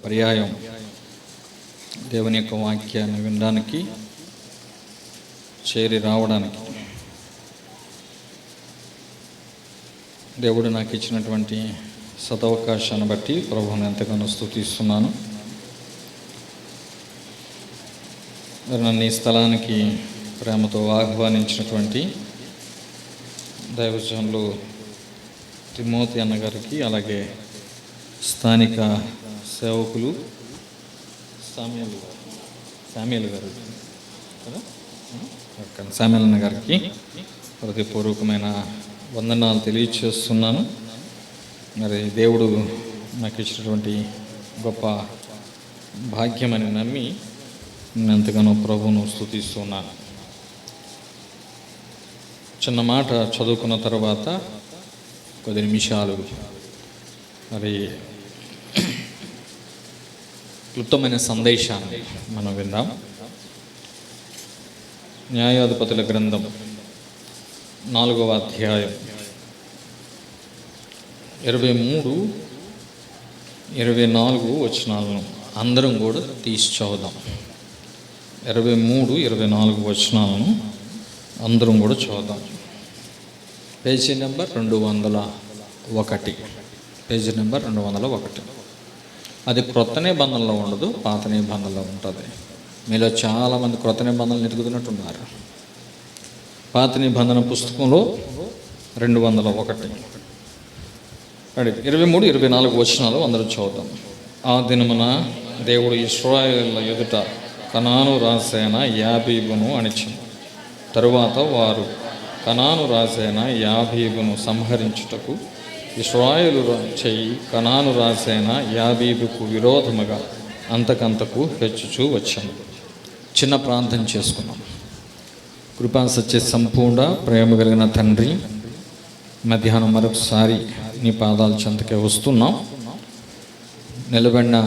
పర్యాయం దేవుని యొక్క వాక్యాన్ని వినడానికి చేరి రావడానికి దేవుడు నాకు ఇచ్చినటువంటి సదవకాశాన్ని బట్టి ప్రభువుని ఎంతగానో స్తుతిస్తున్నాను. నన్ను ఈ స్థలానికి ప్రేమతో ఆహ్వానించినటువంటి దైవజనులు తిమోతి అన్నగారికి, అలాగే స్థానిక సేవకులు శామ్యూల్ గారు శామ్యూల్ అన్న గారికి హృదయపూర్వకమైన వందనాలు తెలియచేస్తున్నాను. మరి దేవుడు నాకు ఇచ్చినటువంటి గొప్ప భాగ్యమని నమ్మి నేను ఎంతగానో ప్రభువును స్తుతిస్తున్నాను. చిన్న మాట చదువుకున్న తర్వాత కొద్ది నిమిషాలు మరి క్లుప్తమైన సందేశాన్ని మనం విందాం. న్యాయాధిపతుల గ్రంథం 4వ అధ్యాయం 23, 24 వచనాలను అందరం కూడా తీసి చదువుదాం. 23, 24 వచనాలను అందరం కూడా చదువుదాం. Page number 201, page number 201. అది క్రొత్త నిబంధనలో ఉండదు, పాత నిబంధనలో ఉంటుంది. మీలో చాలామంది క్రొత్త నిబంధనలు ఎదుగుతున్నట్టున్నారు. పాత నిబంధన పుస్తకంలో 201. 23, 24 వచనాలు అందరూ చదువుతాం. ఆ దినమున దేవుడు ఇశ్రాయేలుల ఎదుట కనాను రాజైన యాబీబును అణిచెను. తరువాత వారు కనాను రాజైన యాబీబును సంహరించుటకు ఇశ్రాయేలు చెయ్యి కనాను రాజైన యాబీబుకు విరోధముగా అంతకంతకు హెచ్చుచూ వచ్చాను. చిన్న ప్రార్థన చేసుకున్నాం. కృపా సత్య సంపూర్ణ ప్రేమ కలిగిన తండ్రి, మధ్యాహ్నం మరొకసారి నీ పాదాల చెంతకే వస్తున్నాం. నిలబడిన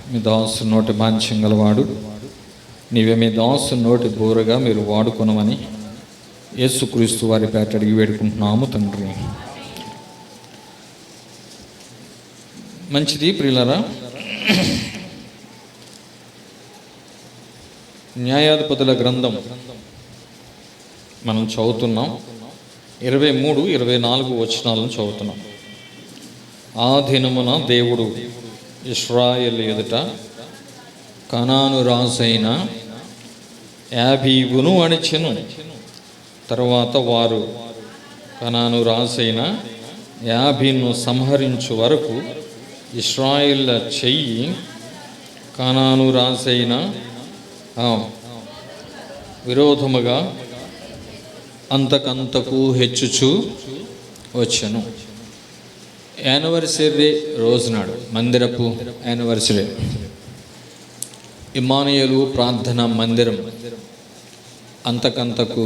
మీ దాసు నోటి మాంచ్యం గలవాడు, నీవే మీ దాసు నోటి బోరగా మీరు వాడుకొనమని యేసుక్రీస్తు వారి పేట అడిగి వేడుకుంటున్నాము తండ్రి. మంచిది ప్రియులారా, న్యాయాధిపతుల గ్రంథం మనం చదువుతున్నాం. 23, 24 వచనాలను చదువుతున్నాం. ఆ దినమున దేవుడు ఇశ్రాయేలు ఎదుట కనాను రాజైన యాబీబును అణిచెను. తరువాత వారు కనాను రాజైన యాబీను సంహరించు వరకు ఇశ్రాయేళ్ల చెయ్యి కనాను రాజైన విరోధముగా అంతకంతకు హెచ్చుచూ వచ్చెను. యానివర్సరీ రోజునాడు, మందిరపు యానివర్సరీ, ఇమ్మానుయేలు ప్రార్థన మందిరం అంతకంతకు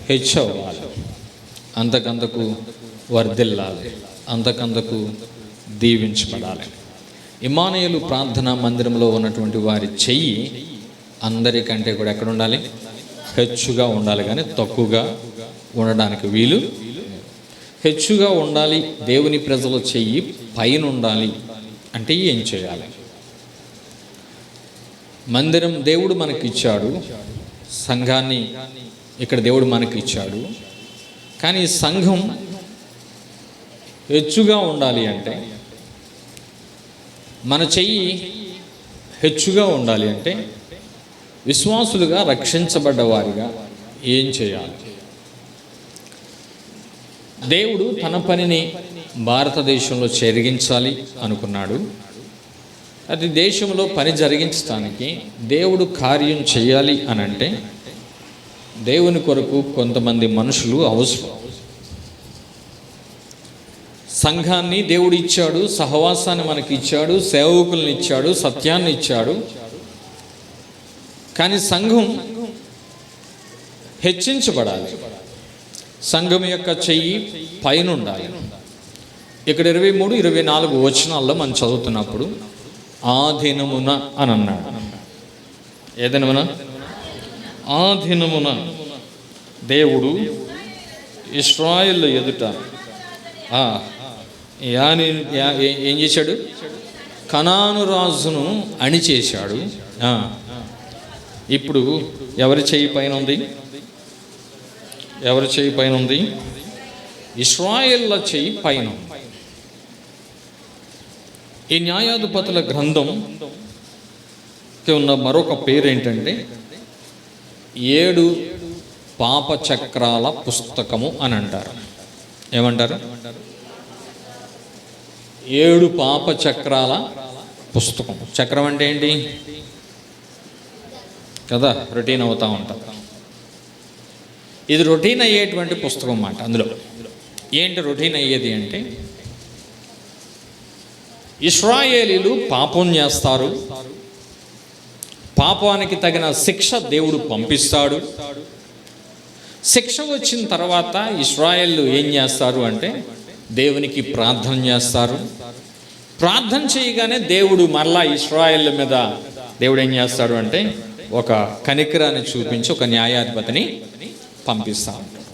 హెచ్చవ్వాలి, అంతకంతకు వర్ధిల్లాలి, అంతకంతకు దీవించబడాలి. ఇమ్మానుయేలు ప్రార్థనా మందిరంలో ఉన్నటువంటి వారి చెయ్యి అందరికంటే కూడా ఎక్కడ ఉండాలి? హెచ్చుగా ఉండాలి, కానీ తక్కువగా ఉండడానికి వీలు. హెచ్చుగా ఉండాలి. దేవుని ప్రజల చెయ్యి పైన ఉండాలి అంటే ఏం చేయాలి? మందిరం దేవుడు మనకి ఇచ్చాడు, సంఘాన్ని ఇక్కడ దేవుడు మనకి ఇచ్చాడు. కానీ సంఘం హెచ్చుగా ఉండాలి అంటే, మన చెయ్యి హెచ్చుగా ఉండాలి అంటే, విశ్వాసులుగా రక్షించబడ్డ వారిగా ఏం చేయాలి? దేవుడు తన పనిని భారతదేశంలో జరిగించాలి అనుకున్నాడు. అది దేశంలో పని జరిగించడానికి దేవుడు కార్యం చేయాలి అని అంటే దేవుని కొరకు కొంతమంది మనుషులు అవసరం. సంఘాన్ని దేవుడు ఇచ్చాడు, సహవాసాన్ని మనకి ఇచ్చాడు, సేవకుల్ని ఇచ్చాడు, సత్యాన్ని ఇచ్చాడు. కానీ సంఘం హెచ్చించబడాలి. సంఘం యొక్క చెయ్యి పైన ఉండాలి. ఇక్కడ 23, 24 వచనాల్లో మనం చదువుతున్నప్పుడు ఆ దినమున అని అన్నాడు. ఏ దినమున? ఆ దినమున దేవుడు ఇశ్రాయేలు ఎదుట ఏం చేశాడు? కనాను రాజును అణిచేశాడు. ఇప్పుడు ఎవరి చేయి పైన ఉంది? ఎవరి చేయి పైన ఉంది? ఇశ్రాయేళ్ల చేయి పైన. ఈ న్యాయాధిపతుల గ్రంథంకి ఉన్న మరొక పేరు ఏంటంటే 7 పాప చక్రాల పుస్తకము అని అంటారు. ఏమంటారు? 7 పాప చక్రాల పుస్తకం. చక్రం అంటే ఏంటి కదా, రొటీన్ అవుతూ ఉంటుంది. ఇది రొటీన్ అయ్యేటువంటి పుస్తకం అన్నమాట. అందులో ఏంటి రొటీన్ అయ్యేది అంటే, ఇశ్రాయేలీలు పాపం చేస్తారు, పాపానికి తగిన శిక్ష దేవుడు పంపిస్తాడు. శిక్ష వచ్చిన తర్వాత ఇశ్రాయేలు ఏం చేస్తారు అంటే దేవునికి ప్రార్థన చేస్తారు. ప్రార్థన చేయగానే దేవుడు మరలా ఇశ్రాయేల్ మీద దేవుడు ఏం చేస్తాడు అంటే ఒక కనికరాన్ని చూపించి ఒక న్యాయాధిపతిని పంపిస్తా ఉంటాడు.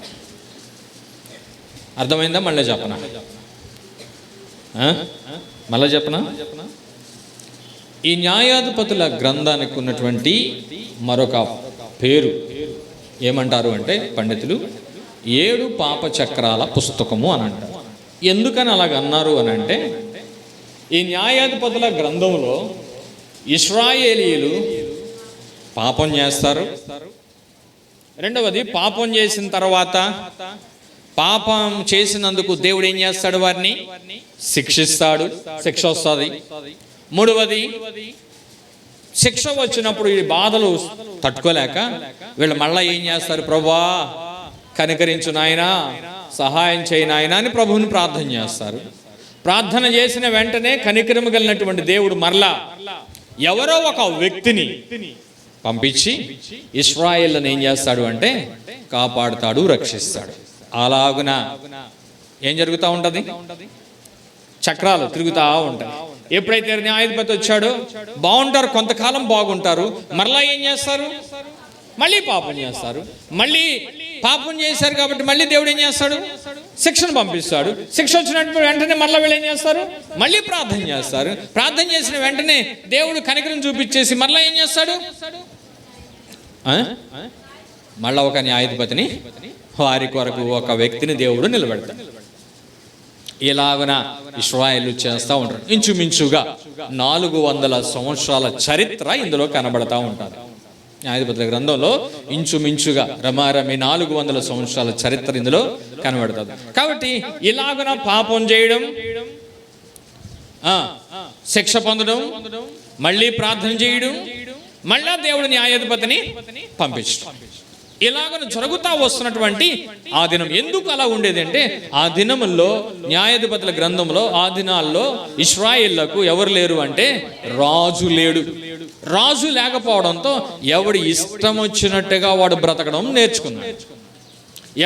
అర్థమైందా? మళ్ళీ చెప్పనా? మళ్ళీ చెప్పనా? ఈ న్యాయాధిపతుల గ్రంథానికి ఉన్నటువంటి మరొక పేరు ఏమంటారు అంటే పండితులు 7 పాప చక్రాల పుస్తకము అని అంటారు. ఎందుకని అలాగ అన్నారు అని అంటే, ఈ న్యాయాధిపతుల గ్రంథంలో ఇశ్రాయేలీయులు పాపం చేస్తారు. రెండవది, పాపం చేసిన తర్వాత పాపం చేసినందుకు దేవుడు ఏం చేస్తాడు? వారిని శిక్షిస్తాడు, శిక్ష వస్తుంది. మూడవది, శిక్ష వచ్చినప్పుడు ఈ బాధలు తట్టుకోలేక వీళ్ళు మళ్ళీ ఏం చేస్తారు? ప్రభువా కనికరించు నాయనా, సహాయం చేయి నాయనా అని ప్రభువుని ప్రార్థన చేస్తారు. ప్రార్థన చేసిన వెంటనే కనికరము కలిగినటువంటి దేవుడు మరలా ఎవరో ఒక వ్యక్తిని పంపించి ఇశ్రాయేలును ఏం చేస్తాడు అంటే కాపాడుతాడు, రక్షిస్తాడు. అలాగున ఏం జరుగుతూ ఉంటుంది? చక్రాలు తిరుగుతూ ఉంటాయి. ఎప్పుడైతే న్యాయాధిపతి వచ్చాడో బాగుంటారు, కొంతకాలం బాగుంటారు, మరలా ఏం చేస్తారు? మళ్ళీ పాపం చేస్తారు. మళ్ళీ పాపం చేశారు కాబట్టి మళ్ళీ దేవుడు ఏం చేస్తాడు? శిక్షను పంపిస్తాడు. శిక్ష వచ్చినప్పుడు వెంటనే మళ్ళీ వీళ్ళు ఏం చేస్తారు? మళ్ళీ ప్రార్థన చేస్తారు. ప్రార్థన చేసిన వెంటనే దేవుడు కనికరం చూపించేసి మళ్ళీ ఏం చేస్తాడు? మళ్ళా ఒక న్యాయాధిపతిని, వారి కొరకు ఒక వ్యక్తిని దేవుడు నిలబెడతాడు. ఇలాగున ఇశ్రాయేలు చేస్తూ ఉంటారు. ఇంచుమించుగా 400 సంవత్సరాల చరిత్ర ఇందులో కనబడతా ఉంటారు. న్యాయాధిపతుల గ్రంథంలో ఇంచుమించుగా రమారమి 400 సంవత్సరాల చరిత్ర ఇందులో కనబడుతుంది. కాబట్టి ఇలాగున పాపం చేయడం, శిక్ష పొందడం, మళ్ళీ ప్రార్థన చేయడం, మళ్ళా దేవుడు న్యాయాధిపతిని పంపించడం, ఇలాగ జరుగుతూ వస్తున్నటువంటి ఆ దినం. ఎందుకు అలా ఉండేది అంటే, ఆ దినముల్లో న్యాయాధిపతుల గ్రంథంలో ఆ దినాల్లో ఇశ్రాయేళ్లకు ఎవరు లేరు అంటే రాజు లేడు. రాజు లేకపోవడంతో ఎవడు ఇష్టం వచ్చినట్టుగా వాడు బ్రతకడం నేర్చుకున్నాడు.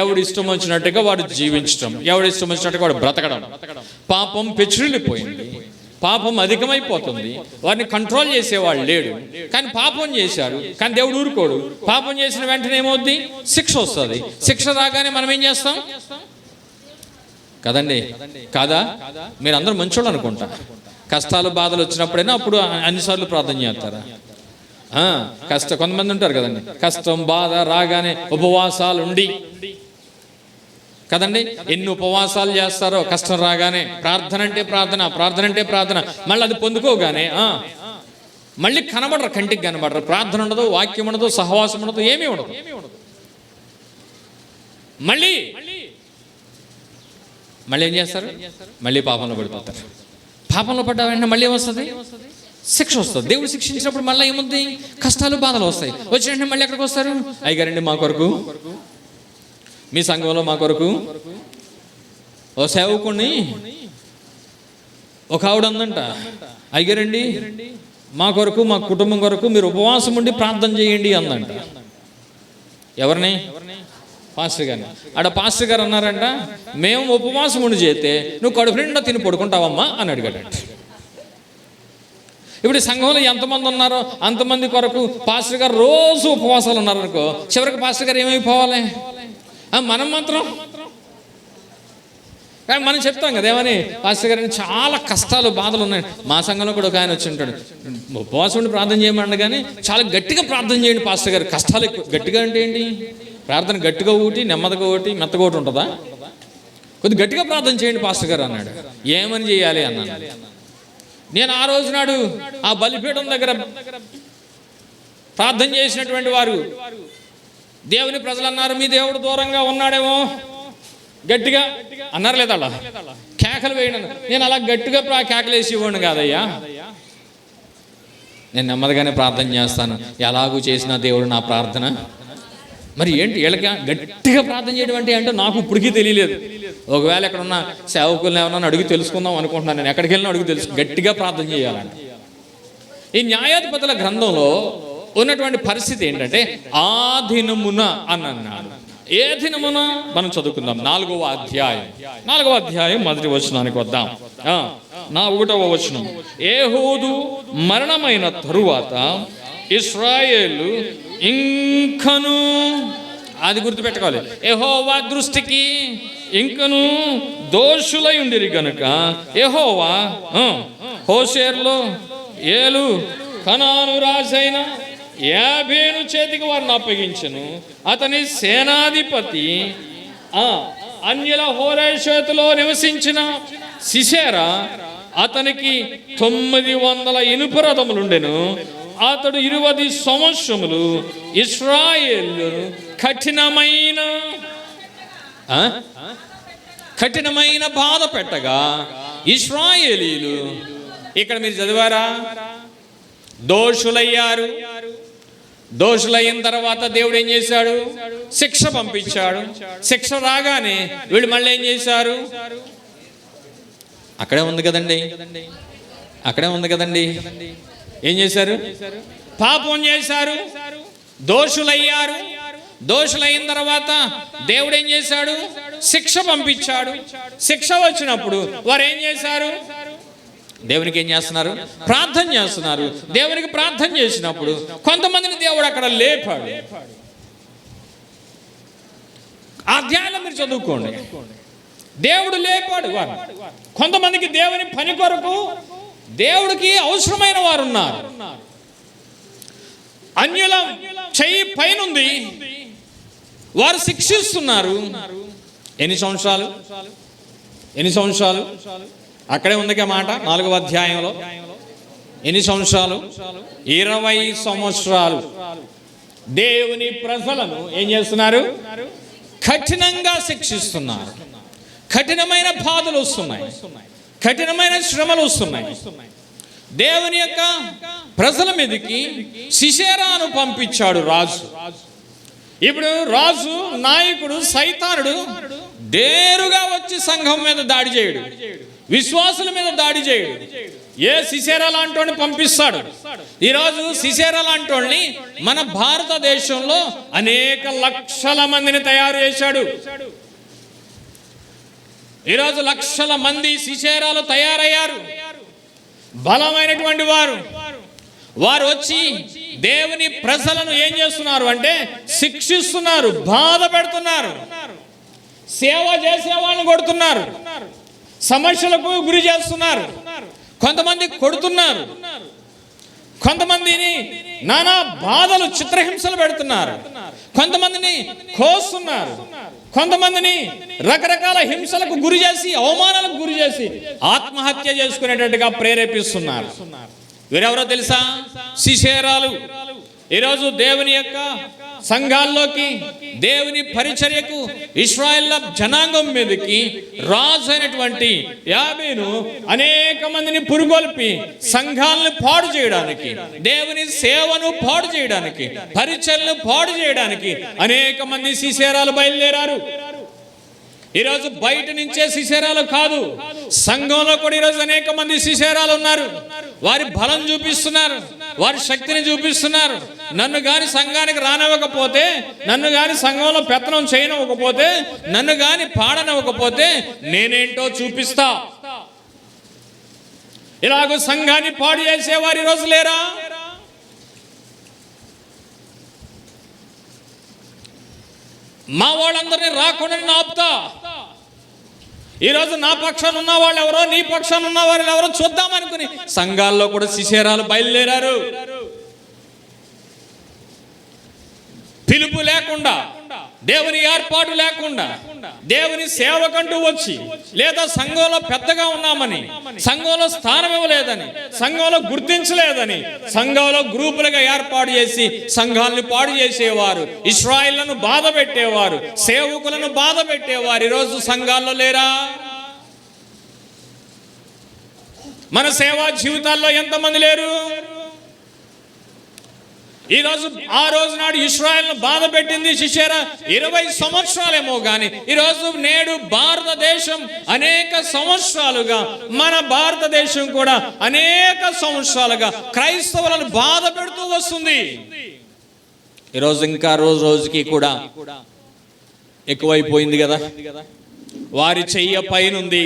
ఎవడు ఇష్టం వచ్చినట్టుగా వాడు జీవించడం, ఎవడు ఇష్టం వచ్చినట్టుగా వాడు బ్రతకడం. పాపం పెచ్చురిల్లిపోయింది, పాపం అధికమైపోతుంది. వారిని కంట్రోల్ చేసేవాడు లేడు. కానీ పాపం చేశారు, కానీ దేవుడు ఊరుకోడు. పాపం చేసిన వెంటనే ఏమవుద్ది? శిక్ష వస్తుంది. శిక్ష రాగానే మనం ఏం చేస్తాం? కదండి, కాదా? మీరు అందరూ మంచోళ్ళు అనుకుంటా. కష్టాలు బాధలు వచ్చినప్పుడైనా అప్పుడు అన్నిసార్లు ప్రార్థన చేస్తారా? కొంతమంది ఉంటారు కదండి, కష్టం బాధ రాగానే ఉపవాసాలు ఉండి కదండి, ఎన్ని ఉపవాసాలు చేస్తారో కష్టం రాగానే. ప్రార్థన అంటే ప్రార్థన, ప్రార్థన అంటే ప్రార్థన. మళ్ళీ అది పొందుకోగానే మళ్ళీ కనబడరు, కంటికి కనబడరు. ప్రార్థన ఉండదు, వాక్యం ఉండదు, సహవాసం ఉండదు, ఏమీ ఉండదు. మళ్ళీ మళ్ళీ ఏం చేస్తారు? మళ్ళీ పాపంలో పడిపోతారు. పాపంలో పడ్డ వెంటనే మళ్ళీ ఏమొస్తుంది? శిక్ష వస్తుంది. దేవుడు శిక్షించినప్పుడు మళ్ళీ ఏముంది? కష్టాలు బాధలు వస్తాయి. వచ్చిన వెంటనే మళ్ళీ ఎక్కడికి వస్తారు? అయ్యగారండి మా కొరకు, మీ సంఘంలో మా కొరకు ఓ సేవకుని ఒక ఆవిడ ఉందంట, అయ్యగారండి మా కొరకు, మా కుటుంబం కొరకు మీరు ఉపవాసం ఉండి ప్రార్థన చేయండి అందంట. ఎవరిని? పాస్టర్ గారిని. ఆడ పాస్టర్ గారు అన్నారంట, మేము ఉపవాసం ఉండి చేస్తే నువ్వు కడుపు నిండా తిని పడుకుంటావమ్మా అని అడిగాడంట. ఇప్పుడు సంఘంలో ఎంతమంది ఉన్నారో అంతమంది కొరకు పాస్టర్ గారు రోజు ఉపవాసాలు ఉన్నారనుకో, చివరికి పాస్టర్ గారు ఏమైపోవాలి? మనం మాత్రం కానీ మనం చెప్తాం కదా ఏమని, పాస్టర్ గారు చాలా కష్టాలు బాధలు ఉన్నాయి. మా సంఘంలో కూడా ఒక ఆయన వచ్చి ఉంటాడు, ఉపవాసం ఉండి ప్రార్థన చేయమన్నాడు కానీ చాలా గట్టిగా ప్రార్థన చేయండి పాస్టర్ గారు, కష్టాలు ఎక్కువ. గట్టిగా అంటే ఏంటి? ప్రార్థన గట్టిగా ఒకటి, నెమ్మదిగా ఒకటి, మెత్తగా ఒకటి ఉంటుందా? కొద్ది గట్టిగా ప్రార్థన చేయండి పాస్టర్ గారు అన్నాడు. ఏమని చేయాలి అన్నాను. నేను ఆ రోజు నాడు ఆ బలిపీఠం దగ్గర ప్రార్థన చేసినటువంటి వారు దేవుని ప్రజలు అన్నారు, మీ దేవుడు దూరంగా ఉన్నాడేమో గట్టిగా అన్నారు. లేదా అలా కేకలు వేయండి. నేను అలా గట్టిగా కేకలు వేసి ఇవ్వండి కాదయ్యా, నేను నెమ్మదిగానే ప్రార్థన చేస్తాను. ఎలాగూ చేసిన దేవుడు నా ప్రార్థన. మరి ఏంటి వీళ్ళకి గట్టిగా ప్రార్థన చేయడం అంటే ఏంటో నాకు ఇప్పటికీ తెలియలేదు. ఒకవేళ ఎక్కడున్న సేవకులను ఏమన్నా అడిగి తెలుసుకుందాం అనుకుంటున్నాను. నేను ఎక్కడికి వెళ్ళినా అడిగి తెలుసు, గట్టిగా ప్రార్థన చేయాలండి. ఈ న్యాయాధిపతుల గ్రంథంలో ఉన్నటువంటి పరిస్థితి ఏంటంటే ఆ దినమున అని అన్నాడు. ఏ దినమున మనం చదువుకుందాం. 4వ అధ్యాయం 1వ వచనానికి వద్దాం. 1వ వచనం. ఏహూదు మరణమైన తరువాత ఇశ్రాయేలు ఇంకను, అది గుర్తుపెట్టుకోవాలి, యెహోవా దృష్టికి ఇంకను దోషులై ఉండిరి గనుక యెహోవా హోషేర్లో ఏలు కనాను రాజైన యాబేను చేతికి వారిని అప్పగించెను. అతని సేనాధిపతి అన్యుల హోరేషేతులో నివసించిన సిసెరా, అతనికి 900 ఇనుప రథములుండెను. అతడు 20 సంవత్సరములు ఇశ్రాయేలు కఠినమైన బాధ పెట్టగా ఇశ్రాయేలీలు, ఇక్కడ మీరు చదివారా, దోషులయ్యారు. దోషులైన తర్వాత దేవుడు ఏం చేశాడు? శిక్ష పంపించాడు. శిక్ష రాగానే వీళ్ళు మళ్ళీ ఏం చేశారు? అక్కడే ఉంది కదండి. ఏం చేశారు? పాపం చేశారు, దోషులయ్యారు. దోషులైన తర్వాత దేవుడు ఏం చేశాడు? శిక్ష పంపించాడు. శిక్ష వచ్చినప్పుడు వారు ఏం చేశారు? దేవునికి ఏం చేస్తున్నారు? ప్రార్థన చేస్తున్నారు. దేవునికి ప్రార్థన చేసినప్పుడు కొంతమందిని దేవుడు అక్కడ లేపాడు. ఆ అధ్యాయంలో మీరు చదువుకోండి. దేవుడు లేపాడు వారు. కొంతమందికి దేవుని పని కొరకు దేవుడికి అవసరమైన వారు ఉన్నారు. అన్యుల చెయ్యి పైనుంది, వారు శిక్షిస్తున్నారు. ఎన్ని సంవత్సరాలు? అక్కడే ఉంది మాట 4వ అధ్యాయంలో. ఎన్ని సంవత్సరాలు? 20 సంవత్సరాలు దేవుని ప్రజలను ఏం చేస్తున్నారు? కఠినంగా శిక్షిస్తున్నారు. కఠినమైన బాధలు వస్తున్నాయి, కఠినమైన శ్రమలు వస్తున్నాయి. దేవుని యొక్క ప్రజల మీదకి సిసెరాను పంపించాడు రాజు. ఇప్పుడు రాజు, నాయకుడు, సైతానుడు నేరుగా వచ్చి సంఘం మీద దాడి చేయడు, విశ్వాసుల మీద దాడి చేయడు. ఏ సిసెరా లాంటి పంపిస్తాడు. ఈరోజు సిసెరా లాంటి మన భారతదేశంలో అనేక లక్షల మందిని తయారు చేశాడు. ఈరోజు లక్షల మంది సిసెరాలు తయారయ్యారు. బలమైనటువంటి వారు వచ్చి దేవుని ప్రజలను ఏం చేస్తున్నారు అంటే శిక్షిస్తున్నారు, బాధ పెడుతున్నారు, సేవ చేసే వాళ్ళని కొడుతున్నారు, సమస్యలకు గురి చేస్తున్నారు, కొంతమంది కొడుతున్నారు, కొంతమందిని నానా బాధలు, చిత్రహింసలు పెడుతున్నారు, కొంతమందిని కోస్తున్నారు, కొంతమందిని రకరకాల హింసలకు గురి చేసి, అవమానాలకు గురి చేసి ఆత్మహత్య చేసుకునేటట్టుగా ప్రేరేపిస్తున్నారు. వీరెవరో తెలుసా? సిసెరాలు. ఈరోజు దేవుని యొక్క సంఘాల్లోకి, దేవుని పరిచర్యకు, ఇశ్రాయేల్ జనాంగం మీదకి రాజు అయినటువంటి యాబేను అనేక మందిని పురుగొల్పి సంఘాలను పాడు చేయడానికి, దేవుని సేవను పాడు చేయడానికి, పరిచర్యను పాడు చేయడానికి అనేక మంది సిసెరాలు బయలుదేరారు. ఈరోజు బయట నుంచే సిసెరాలు కాదు, సంఘంలో కూడా ఈరోజు అనేక మంది సిసెరాలు ఉన్నారు. వారి బలం చూపిస్తున్నారు, వారి శక్తిని చూపిస్తున్నారు. నన్ను గాని సంఘానికి రానివ్వకపోతే, నన్ను గాని సంఘంలో పెత్తనం చేయనివ్వకపోతే, నన్ను గాని పాడనివ్వకపోతే నేనేంటో చూపిస్తా. ఇలాగ సంఘాన్ని పాడు చేసేవారు ఈరోజు లేరా? మా వాళ్ళందరినీ రాకుండా ఆపుతా, ఈరోజు నా పక్షాన ఉన్న వాళ్ళు ఎవరో, నీ పక్షాన ఉన్న వాళ్ళు ఎవరో చూద్దామనుకుని సంఘాల్లో కూడా శిశేరాలు బయలుదేరారు. పిలుపు లేకుండా, దేవుని ఏర్పాటు లేకుండా, దేవుని సేవకంటూ వచ్చి, లేదా సంఘంలో పెద్దగా ఉన్నామని, సంఘంలో స్థానం ఇవ్వలేదని, సంఘంలో గుర్తించలేదని, సంఘంలో గ్రూపులుగా ఏర్పాటు చేసి సంఘాలను పాడు చేసేవారు, ఇశ్రాయేలును బాధ పెట్టేవారు, సేవకులను బాధ పెట్టేవారు ఈరోజు సంఘాల్లో లేరా? మన సేవా జీవితాల్లో ఎంతమంది లేరు? ఈరోజు ఆ రోజు నాడు ఇశ్రాయేలును బాధ పెట్టింది సిసెరా 20 సంవత్సరాలేమో కానీ ఈరోజు నేడు భారతదేశం అనేక సంవత్సరాలుగా, మన భారతదేశం కూడా అనేక సంవత్సరాలుగా క్రైస్తవులను బాధ పెడుతూ వస్తుంది. ఈరోజు ఇంకా రోజు రోజుకి కూడా ఎక్కువైపోయింది కదా. వారి చెయ్య పైనుంది,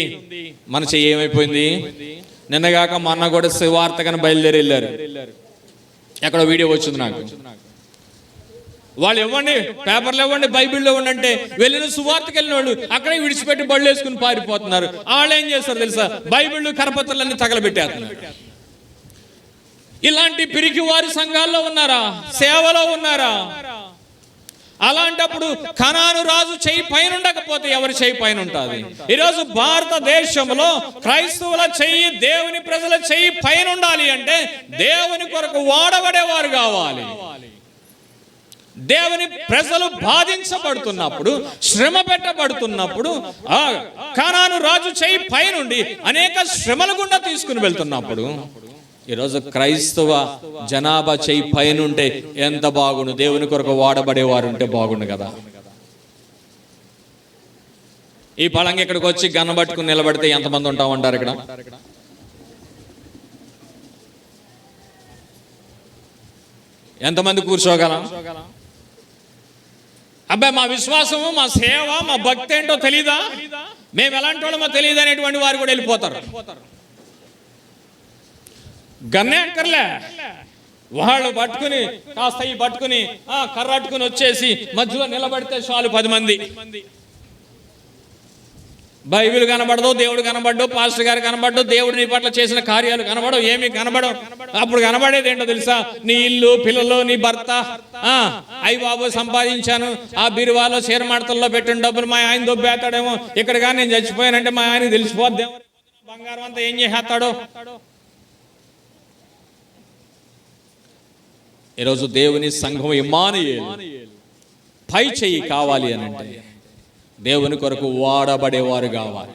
మన చెయ్యి ఏమైపోయింది? నిన్నగాక మొన్న కూడా సువార్తకని బయలుదేరి వెళ్ళారు. ఎక్కడ వీడియో వచ్చింది నాకు. వాళ్ళు ఇవ్వండి, పేపర్లు ఇవ్వండి, బైబిల్లో ఇవ్వండి అంటే వెళ్ళిన సువార్తకి వెళ్ళిన వాళ్ళు అక్కడే విడిచిపెట్టి బళ్ళు వేసుకుని పారిపోతున్నారు. వాళ్ళు ఏం చేస్తారు తెలుసా? బైబిళ్ళు కరపత్రాలన్నీ తగలబెట్టేస్తున్నారు. ఇలాంటి పిరికి వారి సంఘాల్లో ఉన్నారా? సేవలో ఉన్నారా? అలాంటప్పుడు కనాను రాజు చేయి పైన ఉండకపోతే ఎవరి చేయి పైన ఉంటుంది? ఈరోజు భారతదేశంలో క్రైస్తవుల చెయ్యి, దేవుని ప్రజల చెయ్యి పైన ఉండాలి అంటే దేవుని కొరకు వాడబడేవారు కావాలి. దేవుని ప్రజలు బాధించబడుతున్నప్పుడు, శ్రమ పెట్టబడుతున్నప్పుడు, కనాను రాజు చేయి పైనుండి అనేక శ్రమల గుండా తీసుకుని వెళ్తున్నప్పుడు ఈరోజు క్రైస్తవ జనాభా చేయి పైనుంటే ఎంత బాగుండు. దేవుని కొరకు వాడబడేవారు ఉంటే బాగుండు కదా. ఈ పళంగా ఇక్కడికి వచ్చి గన్నబట్టుకుని నిలబడితే ఎంతమంది ఉంటామంటారు? ఇక్కడ ఎంతమంది కూర్చోగలం? అబ్బాయి మా విశ్వాసము, మా సేవ, మా భక్తి ఏంటో తెలీదా, మేము ఎలాంటి వాళ్ళమో తెలియదు అనేటువంటి వారు కూడా వెళ్ళిపోతారు. గన్నే అక్కర్లే, వాళ్ళు పట్టుకుని కాస్త ఈ పట్టుకుని కర్ర అట్టుకుని వచ్చేసి మధ్యలో నిలబడితే చాలు 10 మంది. బైబిల్ కనబడదు, దేవుడు కనబడ్డు, పాస్టర్ గారు కనబడ్డు, దేవుడు నీ పట్ల చేసిన కార్యాలు కనబడవు, ఏమీ కనబడవు. అప్పుడు కనబడేది ఏంటో తెలుసా? నీ ఇల్లు, పిల్లలు, నీ భర్త. అయ్యి బాబు సంపాదించాను, ఆ బీరువాలో చీరమాడతల్లో పెట్టిన డబ్బులు మా ఆయన దొబ్బేస్తాడేమో, ఇక్కడ కానీ నేను చచ్చిపోయానంటే మా ఆయనకి తెలిసిపోద్దేమో, బంగారం అంతా ఏం చేసేస్తాడో. ఈరోజు దేవుని సంఘం ఇమ్మానుయేలు పై చెయ్యి కావాలి అని అంటే దేవుని కొరకు వాడబడేవారు కావాలి.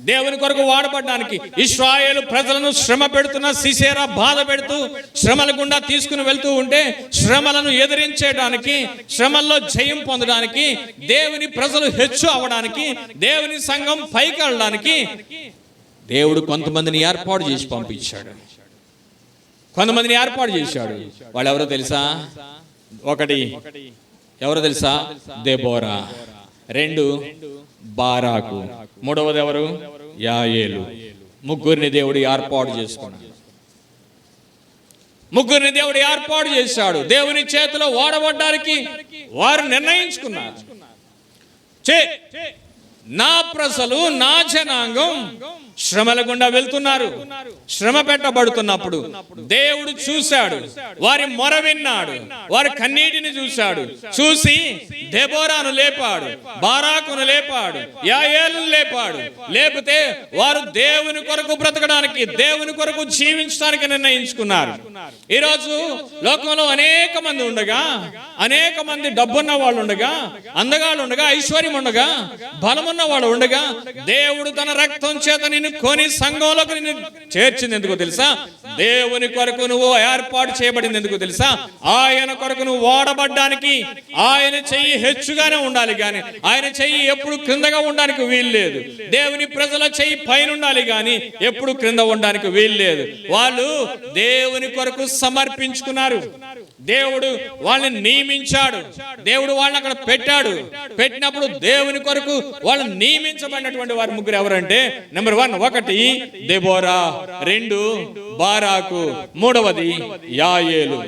దేవుని కొరకు వాడబడడానికి ఇశ్రాయేలు ప్రజలను శ్రమ పెడుతున్న సిసెరా బాధ పెడుతూ శ్రమల గుండా తీసుకుని వెళ్తూ ఉంటే, శ్రమలను ఎదిరించడానికి, శ్రమల్లో జయం పొందడానికి, దేవుని ప్రజలు హెచ్చు అవడానికి, దేవుని సంఘం పైకి వెళ్ళడానికి దేవుడు కొంతమందిని ఏర్పాటు చేసి పంపించాడు. కొంతమందిని ఏర్పాటు చేశాడు. వాళ్ళు ఎవరో తెలుసా? ఒకటి ఎవరో తెలుసా? దెబోరా. 2 బారాకు. 3వది ఎవరు? యాయేలు. ముగ్గురిని దేవుడు ఏర్పాటు చేసుకున్నాడు. ముగ్గురిని దేవుడు ఏర్పాటు చేశాడు. దేవుని చేతిలో వాడబడ్డానికి వారు నిర్ణయించుకున్నారు. నా ప్రజలు, నా జనాంగం శ్రమల గుండా వెళ్తున్నారు. శ్రమ పెట్టబడుతున్నప్పుడు దేవుడు చూశాడు, వారి మొర విన్నాడు, వారి కన్నీటిని చూశాడు. చూసి దెబోరాను లేపాడు, బారాకును లేపాడు, యాయేలును లేపాడు. లేపితే వారు దేవుని కొరకు బ్రతకడానికి, దేవుని కొరకు జీవించడానికి నిర్ణయించుకున్నారు. ఈరోజు లోకంలో అనేక మంది ఉండగా, అనేక మంది డబ్బున్న వాళ్ళు ఉండగా, అందగాళ్ళు ఉండగా, ఐశ్వర్యం ఉండగా, బలమున్న వాళ్ళు ఉండగా, దేవుడు తన రక్తం చేత నిన్ను కొని సంఘంలోకి నిన్ను చేర్చింది ఎందుకో తెలుసా? దేవుని కొరకు నువ్వు ఏర్పాటు చేయబడింది ఎందుకో తెలుసా? ఆయన కొరకు నువ్వు వాడబడ్డానికి. ఆయన చెయ్యి హెచ్చుగానే ఉండాలి కానీ ఆయన చెయ్యి ఎప్పుడు క్రిందగా ఉండడానికి వీలు లేదు. దేవుని ప్రజల చెయ్యి పైన ఉండాలి కానీ ఎప్పుడు క్రింద ఉండడానికి వీలు లేదు. వాళ్ళు దేవుని కొరకు సమర్పించుకున్నారు. దేవుడు వాళ్ళని నియమించాడు. దేవుడు వాళ్ళని అక్కడ పెట్టాడు. పెట్టినప్పుడు దేవుని కొరకు వాళ్ళు నియమించబడినటువంటి వారు ముగ్గురు ఎవరంటే, నెంబర్ 1 దెబోరా, 2 బారాకు, 3వది యాయేలు.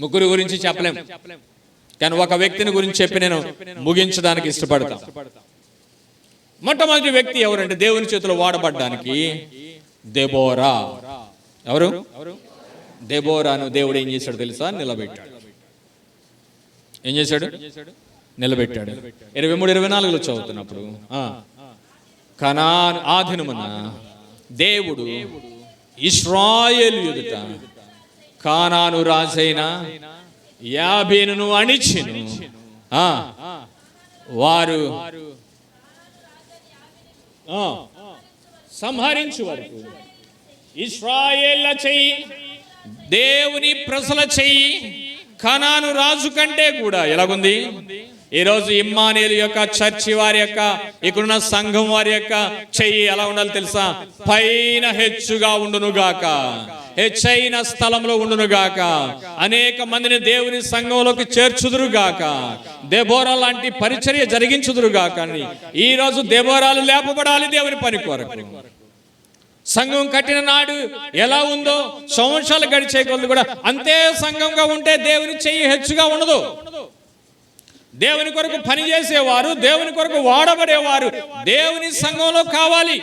ముగ్గురు గురించి చెప్పలేం. కానీ ఒక వ్యక్తిని గురించి చెప్పి నేను ముగించడానికి ఇష్టపడతాను. మొట్టమొదటి వ్యక్తి ఎవరంటే దేవుని చేతిలో వాడబడ్డానికి దెబోరా. ఎవరు? దెబోరాను దేవుడు ఏం చేశాడు తెలుసా? నిలబెట్టాడు. ఏం చేశాడు? నిలబెట్టాడు. 23-24 చదువుతున్నప్పుడు, కనాను ఆ దినమున దేవుడు ఇశ్రాయేలు ఎదుట కానాను రాజైన యాబేనును అణిచెను. వారు సంహరించు వరకు ఇశ్రాయేళ్ల చెయ్యి, దేవుని ప్రజల చెయ్యి కనాను రాజు కంటే కూడా ఎలాగుంది? ఈరోజు ఇమ్మానుయేలు యొక్క చర్చి వారి యొక్క ఇక్కడున్న సంఘం వారి యొక్క చెయ్యి ఎలా ఉండాలి తెలుసా? పైన హెచ్చుగా ఉండునుగాక, హెచ్చైన స్థలంలో ఉండునుగాక, అనేక మందిని దేవుని సంఘంలోకి చేర్చుదురుగాక, దెబోరా లాంటి పరిచర్య జరిగించుదురుగాక అని ఈరోజు దెబోరాలు లేపబడాలి దేవుని పని కొరకు. సంఘం కట్టిన నాడు ఎలా ఉందో సంవత్సరాలు గడిచే కొద్ది కూడా అంతే సంఘంగా ఉంటే దేవుని చెయ్యి హెచ్చుగా ఉండదు. దేవుని కొరకు పని చేసేవారు, దేవుని కొరకు వాడబడేవారు దేవుని సంఘంలో కావాలి.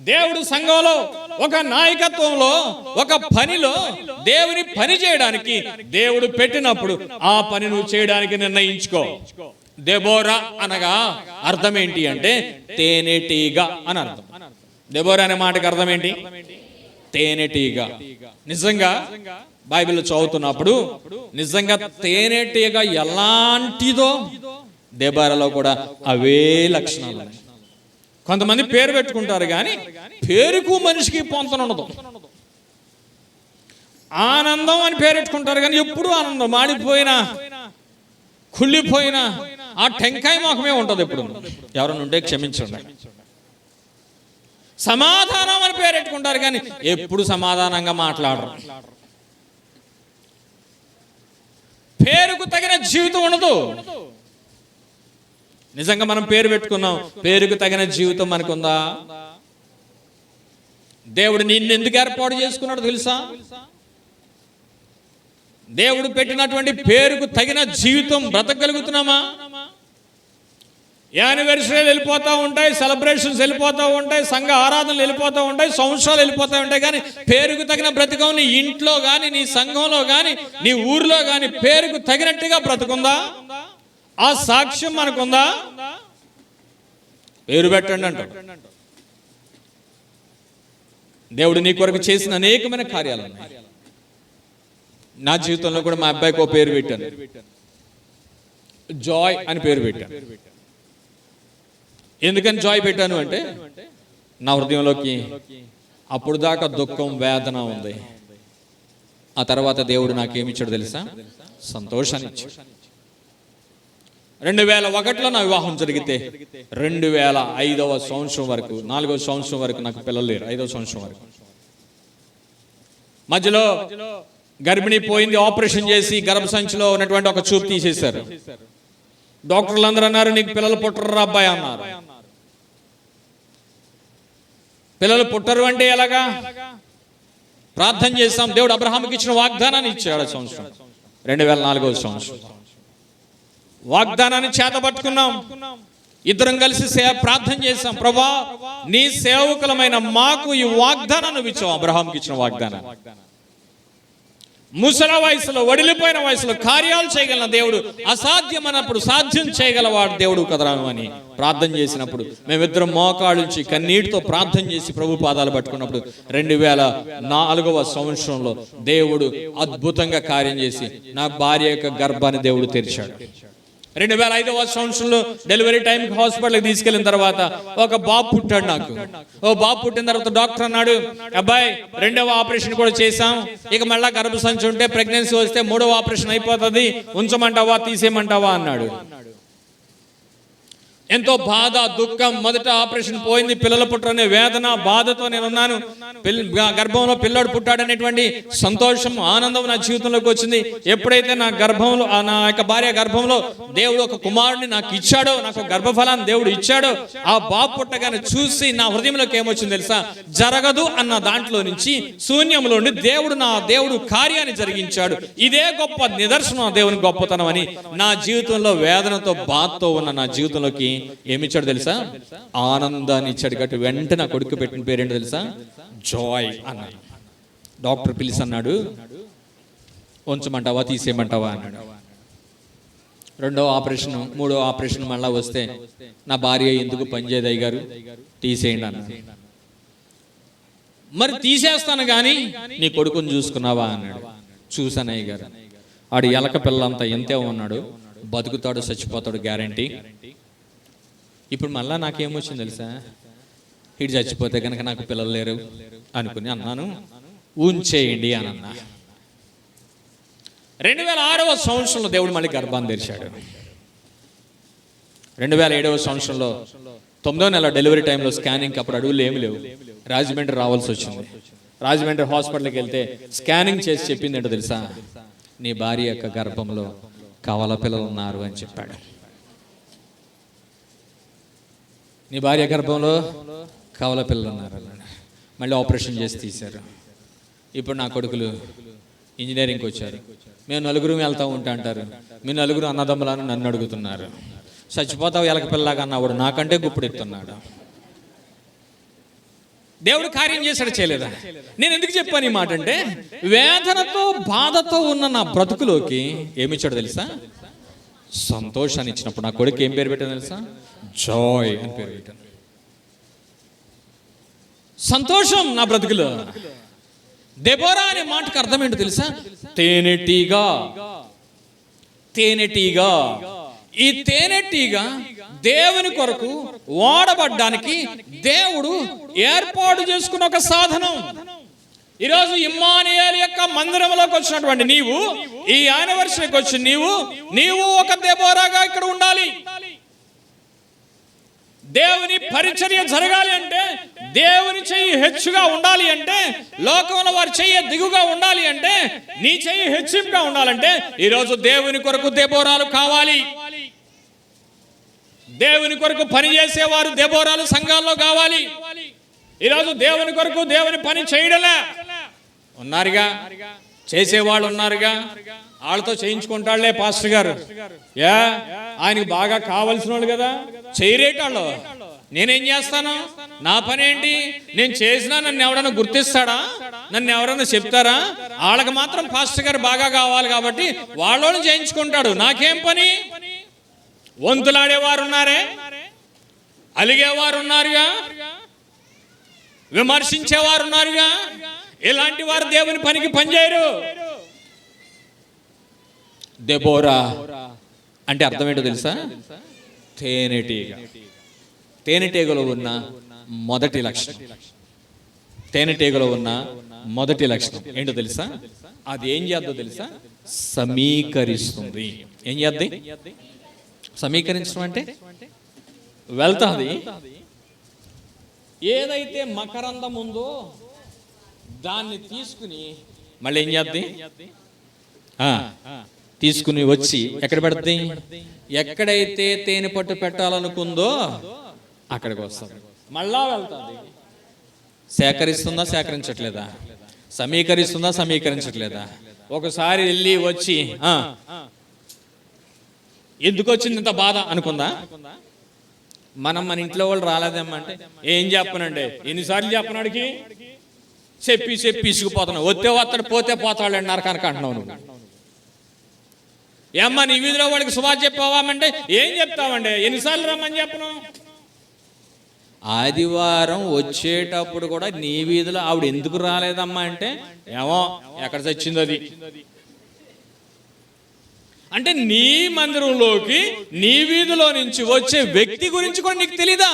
దేవుడు సంఘంలో ఒక నాయకత్వంలో ఒక పనిలో దేవుని పని చేయడానికి దేవుడు పెట్టినప్పుడు ఆ పని నువ్వు చేయడానికి నిర్ణయించుకో. దెబోరా అనగా అర్థం ఏంటి అంటే తేనెటీగ అని అర్థం. దెబోరా అనే మాటకి అర్థం ఏంటి? తేనెటీగ. నిజంగా బైబిల్ చదువుతున్నప్పుడు నిజంగా తేనెటీగ ఎలాంటిదో దెబోరాలో కూడా అవే లక్షణాలు. కొంతమంది పేరు పెట్టుకుంటారు కానీ పేరుకు మనిషికి పొంతనుండదు. ఆనందం అని పేరు పెట్టుకుంటారు కానీ ఎప్పుడు ఆనందం మాడిపోయినా కుళ్ళిపోయినా ఆ టెంకాయ మొహమే ఉంటుంది. ఎప్పుడు ఎవరైనా ఉంటే క్షమించండి. సమాధానం అని పేరు పెట్టుకుంటారు కానీ ఎప్పుడు సమాధానంగా మాట్లాడరు. పేరుకు తగిన జీవితం ఉండదు. నిజంగా మనం పేరు పెట్టుకున్నాం, పేరుకు తగిన జీవితం మనకుందా? దేవుడు నిన్ను ఎందుకు ఏర్పాటు చేసుకున్నాడు తెలుసా? దేవుడు పెట్టినటువంటి పేరుకు తగిన జీవితం బ్రతకగలుగుతున్నామా? యానివర్సరీలు వెళ్ళిపోతూ ఉంటాయి, సెలబ్రేషన్స్ వెళ్ళిపోతూ ఉంటాయి, సంఘ ఆరాధనలు వెళ్ళిపోతూ ఉంటాయి, సంవత్సరాలు వెళ్ళిపోతూ ఉంటాయి, కానీ పేరుకు తగిన బ్రతకం నీ ఇంట్లో కానీ నీ సంఘంలో కానీ నీ ఊరిలో కానీ పేరుకు తగినట్టుగా బ్రతుకుందా? ఆ సాక్ష్యం మనకుందా? పేరు పెట్టండి అంటాడు దేవుడు. నీ కొరకు చేసిన అనేకమైన కార్యాలు ఉన్నాయి. నా జీవితంలో కూడా మా అబ్బాయికి ఓ పేరు పెట్టాను, జాయ్ అని పేరు పెట్టాను. ఎందుకని జాయ్ పెట్టాను అంటే నా హృదయంలోకి అప్పుడు దాకా దుఃఖం వేదన ఉంది. ఆ తర్వాత దేవుడు నాకేమిచ్చాడు తెలుసా? సంతోషాన్ని ఇచ్చాడు. 2001లో నా వివాహం జరిగితే 2005వ సంవత్సరం వరకు 4వ సంవత్సరం వరకు నాకు పిల్లలు లేరు. 5వ సంవత్సరం వరకు మధ్యలో గర్భిణీ పోయింది, ఆపరేషన్ చేసి గర్భసంచిలో ఉన్నటువంటి ఒక చూపు తీసేశారు. డాక్టర్లు అందరూ అన్నారు నీకు పిల్లలు పుట్టరు అబ్బాయి అన్నారు. పిల్లలు పుట్టరు అంటే ఎలాగా? ప్రార్థన చేస్తాం. దేవుడు అబ్రహాముకి ఇచ్చిన వాగ్దానాన్ని ఇచ్చాడు. సంవత్సరం 2004వ సంవత్సరం వాగ్దానాన్ని చేతపట్టుకున్నాం. ఇద్దరం కలిసి ప్రార్థన చేశాం. ప్రభువా నీ సేవకులమైన మాకు ఈ వాగ్దానాన్ని ఇచ్చావు. అబ్రహాంకి ఇచ్చిన వాగ్దానం. ముసల వయసులో వడిలిపోయిన వయసులో కార్యాలు చేయగల దేవుడు, అసాధ్యమైనప్పుడు సాధ్యం చేయగలవాడు దేవుడు కదరాను అని ప్రార్థన చేసినప్పుడు మేమిద్దరం మోకాళ్ళుంచి కన్నీటితో ప్రార్థన చేసి ప్రభు పాదాలు పట్టుకున్నప్పుడు 2004వ సంవత్సరంలో దేవుడు అద్భుతంగా కార్యం చేసి నా భార్య యొక్క గర్భాన్ని దేవుడు తెరిచాడు. 2005వ సంవత్సరంలో డెలివరీ టైంకి హాస్పిటల్కి తీసుకెళ్ళిన తర్వాత ఒక బాబు పుట్టాడు నాకు. ఓ బాబు పుట్టిన తర్వాత డాక్టర్ అన్నాడు, అబ్బాయి 2వ ఆపరేషన్ కూడా చేశాం, ఇక మళ్ళా గర్భసంచి ఉంటే ప్రెగ్నెన్సీ వస్తే 3వ ఆపరేషన్ అయిపోతుంది, ఉంచమంటావా తీసేయమంటావా అన్నాడు. ఎంతో బాధ, దుఃఖం. మొదట ఆపరేషన్ పోయింది, పిల్లలు పుట్టరనే వేదన, బాధతో నేను ఉన్నాను. గర్భంలో పిల్లాడు పుట్టాడనేటువంటి సంతోషం, ఆనందం నా జీవితంలోకి వచ్చింది. ఎప్పుడైతే నా గర్భంలో, నా యొక్క భార్య గర్భంలో దేవుడు ఒక కుమారుడిని నాకు ఇచ్చాడో, నాకు గర్భఫలాన్ని దేవుడు ఇచ్చాడో, ఆ బాబు పుట్టగానే చూసి నా హృదయంలోకి ఏమొచ్చింది తెలుసా? జరగదు అన్న దాంట్లో నుంచి, శూన్యంలో నుండి దేవుడు కార్యాన్ని జరిగించాడు. ఇదే గొప్ప నిదర్శనం దేవుని గొప్పతనం అని నా జీవితంలో వేదనతో, బాధతో ఉన్న నా జీవితంలోకి ఏమిచ్చాడు తెలుసా? ఆనందాన్ని ఇచ్చాడు. కాబట్టి వెంటనే నా కొడుకు పెట్టిన పేరేంటో తెలుసా? జాయ్ అన్నాడు. డాక్టర్ పిలిచి అన్నాడు, ఉంచమంటావా తీసేయమంటావా అన్నాడు. రెండో ఆపరేషన్, మూడో ఆపరేషన్ మళ్ళా వస్తే, నా భార్య ఎందుకు పనిచేయదు అయ్యగారు, తీసేయండి అన్నాడు. మరి తీసేస్తాను కానీ నీ కొడుకుని చూసుకున్నావా అన్నాడు. చూసాను అయ్యగారు. ఆడు ఎలక పిల్లంతా ఎంతే ఉన్నాడు, బతుకుతాడు చచ్చిపోతాడు గ్యారంటీ. ఇప్పుడు మళ్ళా నాకేమొచ్చింది తెలుసా? ఇటు చచ్చిపోతే కనుక నాకు పిల్లలు లేరు అనుకుని అన్నాను, ఉంచేయండి అని అన్నా. 2006వ సంవత్సరంలో దేవుడు మళ్ళీ గర్భాన్ని తెరిచాడు. 2007వ సంవత్సరంలో 9వ నెల డెలివరీ టైంలో స్కానింగ్, అప్పుడు అడుగులు ఏమి లేవు. రాజమండ్రి రావాల్సి వచ్చింది. రాజమండ్రి హాస్పిటల్కి వెళ్తే స్కానింగ్ చేసి చెప్పింది ఏంటో తెలుసా? నీ భార్య యొక్క గర్భంలో కవల పిల్లలు ఉన్నారు అని చెప్పాడు. నీ భార్య గర్భంలో కవల పిల్లలు ఉన్నారు. మళ్ళీ ఆపరేషన్ చేసి తీశారు. ఇప్పుడు నా కొడుకులు ఇంజనీరింగ్కి వచ్చారు. మేము నలుగురు వెళ్తూ ఉంటా అంటారు. మీ నలుగురు అన్నదమ్ములను నన్ను అడుగుతున్నారు. చచ్చిపోతావు ఎలక పిల్లలాగా అన్నవాడు నాకంటే గుప్పుడు ఎత్తున్నాడు. దేవుడు కార్యం చేశాడు, చేయలేదా? నేను ఎందుకు చెప్పాను ఈ మాట అంటే, వేదనతో, బాధతో ఉన్న నా బ్రతుకులోకి ఏమిచ్చాడు తెలుసా? సంతోషాన్ని ఇచ్చినప్పుడు. నా కొడుకు ఏం పేరు పెట్టాను తెలుసా? జాయ్ అని పేరు పెట్టాను. సంతోషం నా బ్రతుకులో. దెబోరా అనే మాటకు అర్థం ఏంటో తెలుసా? తేనెటీగా. తేనెటీగా. ఈ తేనెటీగా దేవుని కొరకు వాడబడ్డానికి దేవుడు ఏర్పాటు చేసుకున్న ఒక సాధనం. ఈరోజు ఇమ్మానుయేలు యొక్క మందిరంలోకి వచ్చినటువంటి నీవు, ఈ యానివర్సరీకి వచ్చి నీవు ఒక దెబోరాగా ఇక్కడ ఉండాలి. దేవుని పరిచర్య జరగాలి అంటే, దేవుని చెయ్యి హెచ్చుగా ఉండాలి అంటే, లోకంలో వారి చెయ్యి దిగుగా ఉండాలి అంటే, నీ చెయ్యి హెచ్చింపుగా ఉండాలంటే, ఈరోజు దేవుని కొరకు దెబోరాలు కావాలి. దేవుని కొరకు పని చేసేవారు దెబోరాలు సంఘాల్లో కావాలి. ఈరోజు దేవుని కొరకు దేవుని పని చేయడలే ఉన్నారుగా, చేసేవాళ్ళు ఉన్నారుగా. వాళ్ళతో చేయించుకుంటాడులే పాస్టర్ గారు, ఆయనకి బాగా కావలసిన వాళ్ళు కదా, చేయరేటాళ్ళు. నేనేం చేస్తాను? నా పని ఏంటి? నేను చేసినా నన్ను ఎవరైనా గుర్తిస్తాడా? నన్ను ఎవరైనా చెప్తారా? వాళ్ళకి మాత్రం పాస్టర్ గారు బాగా కావాలి కాబట్టి వాళ్ళని చేయించుకుంటాడు. నాకేం పని? వంతులాడేవారు ఉన్నారే, అలిగేవారు ఉన్నారుగా, విమర్శించేవారు ఉన్నారుగా. ఇలాంటి వారు దేవుని పనికి పనిచేయరు. దెబోరా అంటే అర్థం ఏంటో తెలుసా? తేనెటీగ. తేనెటీగలో ఉన్న మొదటి లక్షణం, తేనెటీగలో ఉన్న మొదటి లక్షణం ఏంటో తెలుసా? అది ఏం చేద్దో తెలుసా? సమీకరిస్తుంది. ఏం చేద్ది? సమీకరించడం అంటే వెళ్తాది. ఏదైతే మకరందం ఉందో దాన్ని తీసుకుని మళ్ళీ ఏం చేద్ది? తీసుకుని వచ్చి ఎక్కడ పెడుతుంది? ఎక్కడైతే తేనె పట్టు పెట్టాలనుకుందో అక్కడికి వస్తుంది. మళ్ళా వెళ్తుంది. సేకరిస్తుందా? సేకరించట్లేదా? సమీకరిస్తుందా? సమీకరించట్లేదా? ఒకసారి వెళ్ళి వచ్చి ఎందుకు వచ్చింది ఇంత బాధ అనుకుందా? మన ఇంట్లో వాళ్ళు రాలేదేమ్మా అంటే ఏం చెప్పనండి, ఎన్నిసార్లు చెప్పనాడికి చెప్పి ఇసుకుపోతున్నావు. వస్తే వస్తాడు, పోతే పోతాడు అన్నారు కనుక అంటున్నావు నువ్వు. ఏమ్మా నీ వీధిలో వాడికి శుభాష్ చెప్పావామంటే ఏం చెప్తామండి, ఎన్నిసార్లు రమ్మని చెప్పను. ఆదివారం వచ్చేటప్పుడు కూడా నీ వీధిలో ఆవిడ ఎందుకు రాలేదమ్మా అంటే ఏమో ఎక్కడ చచ్చింది అది. అంటే నీ మందిరంలోకి నీ వీధిలో నుంచి వచ్చే వ్యక్తి గురించి కూడా నీకు తెలీదా?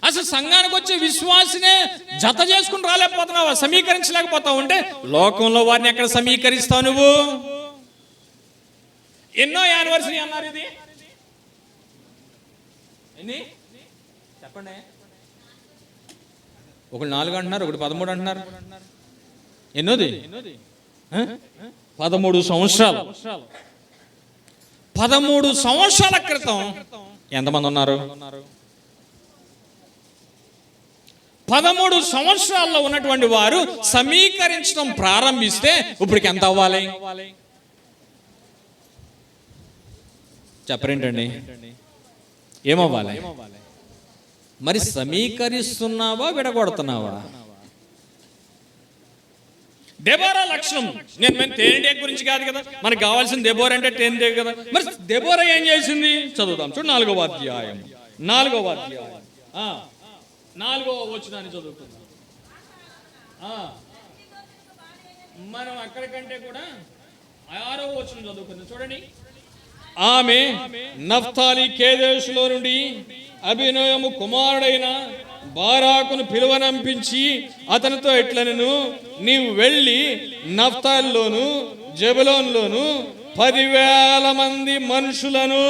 అసలు సంఘానికి వచ్చే విశ్వాసనే జత చేసుకుని రాలేకపోతున్నావా? సమీకరించలేకపోతావు అంటే లోకంలో వారిని ఎక్కడ సమీకరిస్తావు నువ్వు? ఎన్నో యానివర్సరీ అన్నారు. ఇది ఎన్ని చెప్పండి. ఒకళ్ళు 4 అంటున్నారు, ఒకటి 13 అంటున్నారు. ఎన్నోది? 13 సంవత్సరాలు. 13 సంవత్సరాల క్రితం ఎంతమంది ఉన్నారు? 13 సంవత్సరాల్లో ఉన్నటువంటి వారు సమీకరించడం ప్రారంభిస్తే ఇప్పటికి ఎంత అవ్వాలి చెప్పరేంటండి? ఏమవ్వాలి మరి? సమీకరిస్తున్నావా విడగొడుతున్నావా? దెబోరా లక్షణం. నేను తేనెటీగ గురించి కాదు కదా, మనకు కావాల్సిన దెబోరా అంటే తేనెటీగ కదా. మరి దెబోరా ఏం చేసింది? చదువుతాం చూడు, 4వ అధ్యాయం 4వ అధ్యాయం 4వ వచనాన్ని చదువుకుందాం. మనం అక్కడికంటే కూడా 6వ వచనం చదువుకుందాం. చూడండి, ఆమె నఫ్తాలి కేదేశులో నుండి అభినయము కుమారుడైన బారాకును పిలువనంపించి అతనితో ఎట్లనెను, నీవు వెళ్ళి నఫ్తాలిలోను జెబులోనులోను 10,000 మంది మనుషులను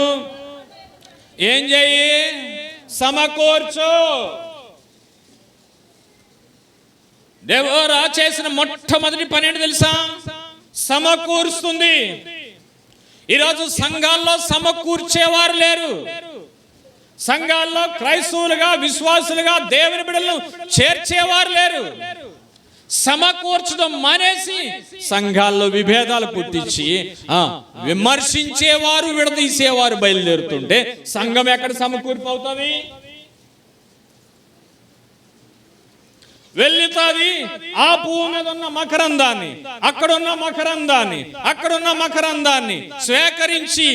ఏం చేయి? సమకూర్చు. దెబోరా చేసిన మొట్టమొదటి పని ఏంటి తెలుసా? సమకూరుస్తుంది. ఈరోజు సంఘాల్లో సమకూర్చేవారు లేరు. సంఘాల్లో క్రైస్తవులుగా విశ్వాసులుగా దేవుని బిడ్డలను చేర్చేవారు లేరు. సమకూర్చడం మానేసి సంఘాల్లో విభేదాలు పుట్టించి విమర్శించేవారు విడదీసేవారు బయలుదేరుతుంటే సంఘం ఎక్కడ సమకూర్పు అవుతుంది? వెళ్ళుతుంది. ఆ పువ్వు మీద ఉన్న మకరందాన్ని, అక్కడున్న మకరందాన్ని, అక్కడున్న మకరందాన్ని స్వీకరించి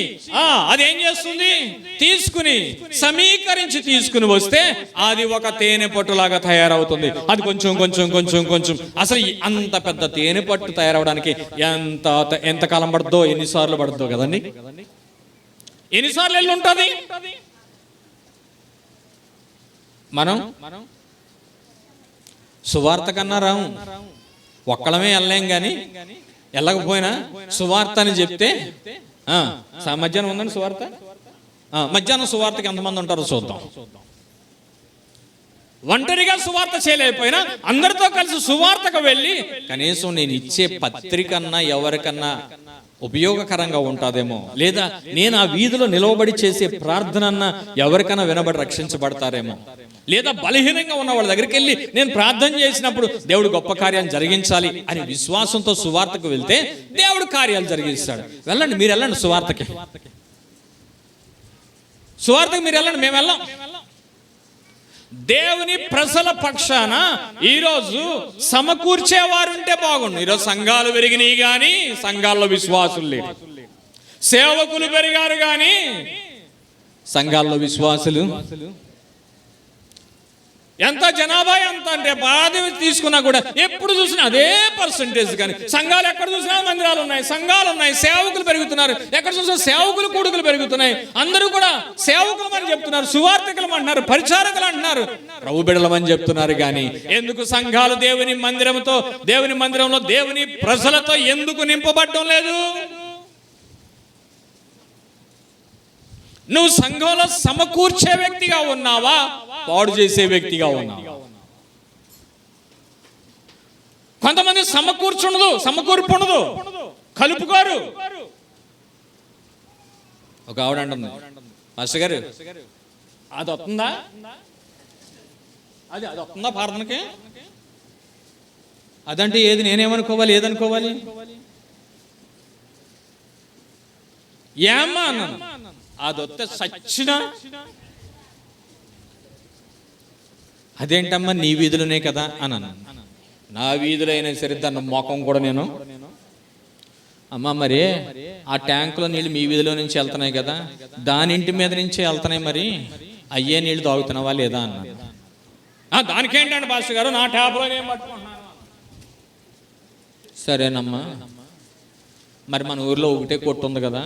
అదేం చేస్తుంది? తీసుకుని సమీకరించి తీసుకుని వస్తే అది ఒక తేనె పట్టులాగా తయారవుతుంది. అది కొంచెం కొంచెం కొంచెం కొంచెం అసలు అంత పెద్ద తేనె పట్టు తయారవడానికి ఎంత కాలం పడుతుందో, ఎన్నిసార్లు పడుతుందో కదండి. ఎన్నిసార్లు వెళ్ళి ఉంటుంది? మనం సువార్త కన్నా రాము, ఒక్కడమే వెళ్ళలేం. కానీ వెళ్ళకపోయినా సువార్త అని చెప్తే మధ్యాహ్నం ఉందండి సువార్త. మధ్యాహ్నం సువార్తకి ఎంతమంది ఉంటారో చూద్దాం. ఒంటరిగా సువార్త చేయలేకపోయినా అందరితో కలిసి సువార్తకు వెళ్ళి కనీసం నేను ఇచ్చే పత్రికన్నా ఎవరికన్నా ఉపయోగకరంగా ఉంటుందేమో, లేదా నేను ఆ వీధిలో నిలవబడి చేసే ప్రార్థన ఎవరికైనా వినబడి రక్షించబడతారేమో, లేదా బలహీనంగా ఉన్న వాళ్ళ దగ్గరికి వెళ్ళి నేను ప్రార్థన చేసినప్పుడు దేవుడు గొప్ప కార్యాలు జరిగించాలి అని విశ్వాసంతో సువార్తకు వెళ్తే దేవుడు కార్యాలు జరిగిస్తాడు. వెళ్ళండి, మీరు వెళ్ళండి సువార్తకి. సువార్తకి మీరు వెళ్ళండి, మేము వెళ్ళాం. దేవుని ప్రజల పక్షాన ఈరోజు సమకూర్చేవారు ఉంటే బాగుండు. ఈరోజు సంఘాలు పెరిగినాయి కానీ సంఘాల్లో విశ్వాసులు లేరు. సేవకులు పెరిగారు కానీ సంఘాల్లో విశ్వాసులు ఎంత జనాభా ఎంత అంటే బాధ తీసుకున్నా కూడా ఎప్పుడు చూసినా అదే పర్సంటేజ్. కానీ సంఘాలు ఎక్కడ చూసినా మందిరాలు ఉన్నాయి, సంఘాలు ఉన్నాయి, సేవకులు పెరుగుతున్నారు. ఎక్కడ చూసినా సేవకులు కూడుకులు పెరుగుతున్నాయి. అందరూ కూడా సేవకులు అని చెప్తున్నారు, సువార్థకులు అంటున్నారు, పరిచారకులు అంటున్నారు, ప్రభు బిడ్డలమని చెప్తున్నారు. కానీ ఎందుకు సంఘాలు దేవుని మందిరంలో దేవుని ప్రజలతో ఎందుకు నింపబడడం లేదు? నువ్వు సంఘంలో సమకూర్చే వ్యక్తిగా ఉన్నావా, పాడు చేసే వ్యక్తిగా ఉన్నావా? కొంతమంది సమకూర్పు ఉండదు, కలుపుకోరు. ఒక ఆవిడ అంటుంది, మాస్టర్ గారు అది వస్తుందా, అది వస్తుందా ప్రార్థనకి? అదంటే ఏది, నేనేమనుకోవాలి, ఏదనుకోవాలి? ఏమ్మా అన్నాను. అది వస్తే సచ్చినా, అదేంటమ్మా నీ వీధులనే కదా అన్నాను. నా వీధులు అయినా సరే దాన్ని మొఖం కూడా నేను, అమ్మ మరి ఆ ట్యాంకులో నీళ్ళు మీ వీధిలో నుంచి వెళ్తున్నాయి కదా, దాని ఇంటి మీద నుంచి వెళ్తున్నాయి, మరి అయ్యే నీళ్ళు తాగుతున్నావా లేదా అన్నాను. దానికేంటండి పాస్టర్ గారు, నా ట్యాప్లో నేను పట్టుకుంటున్నాను. సరేనమ్మా, మరి మన ఊర్లో ఒకటే కొట్టు ఉంది కదా,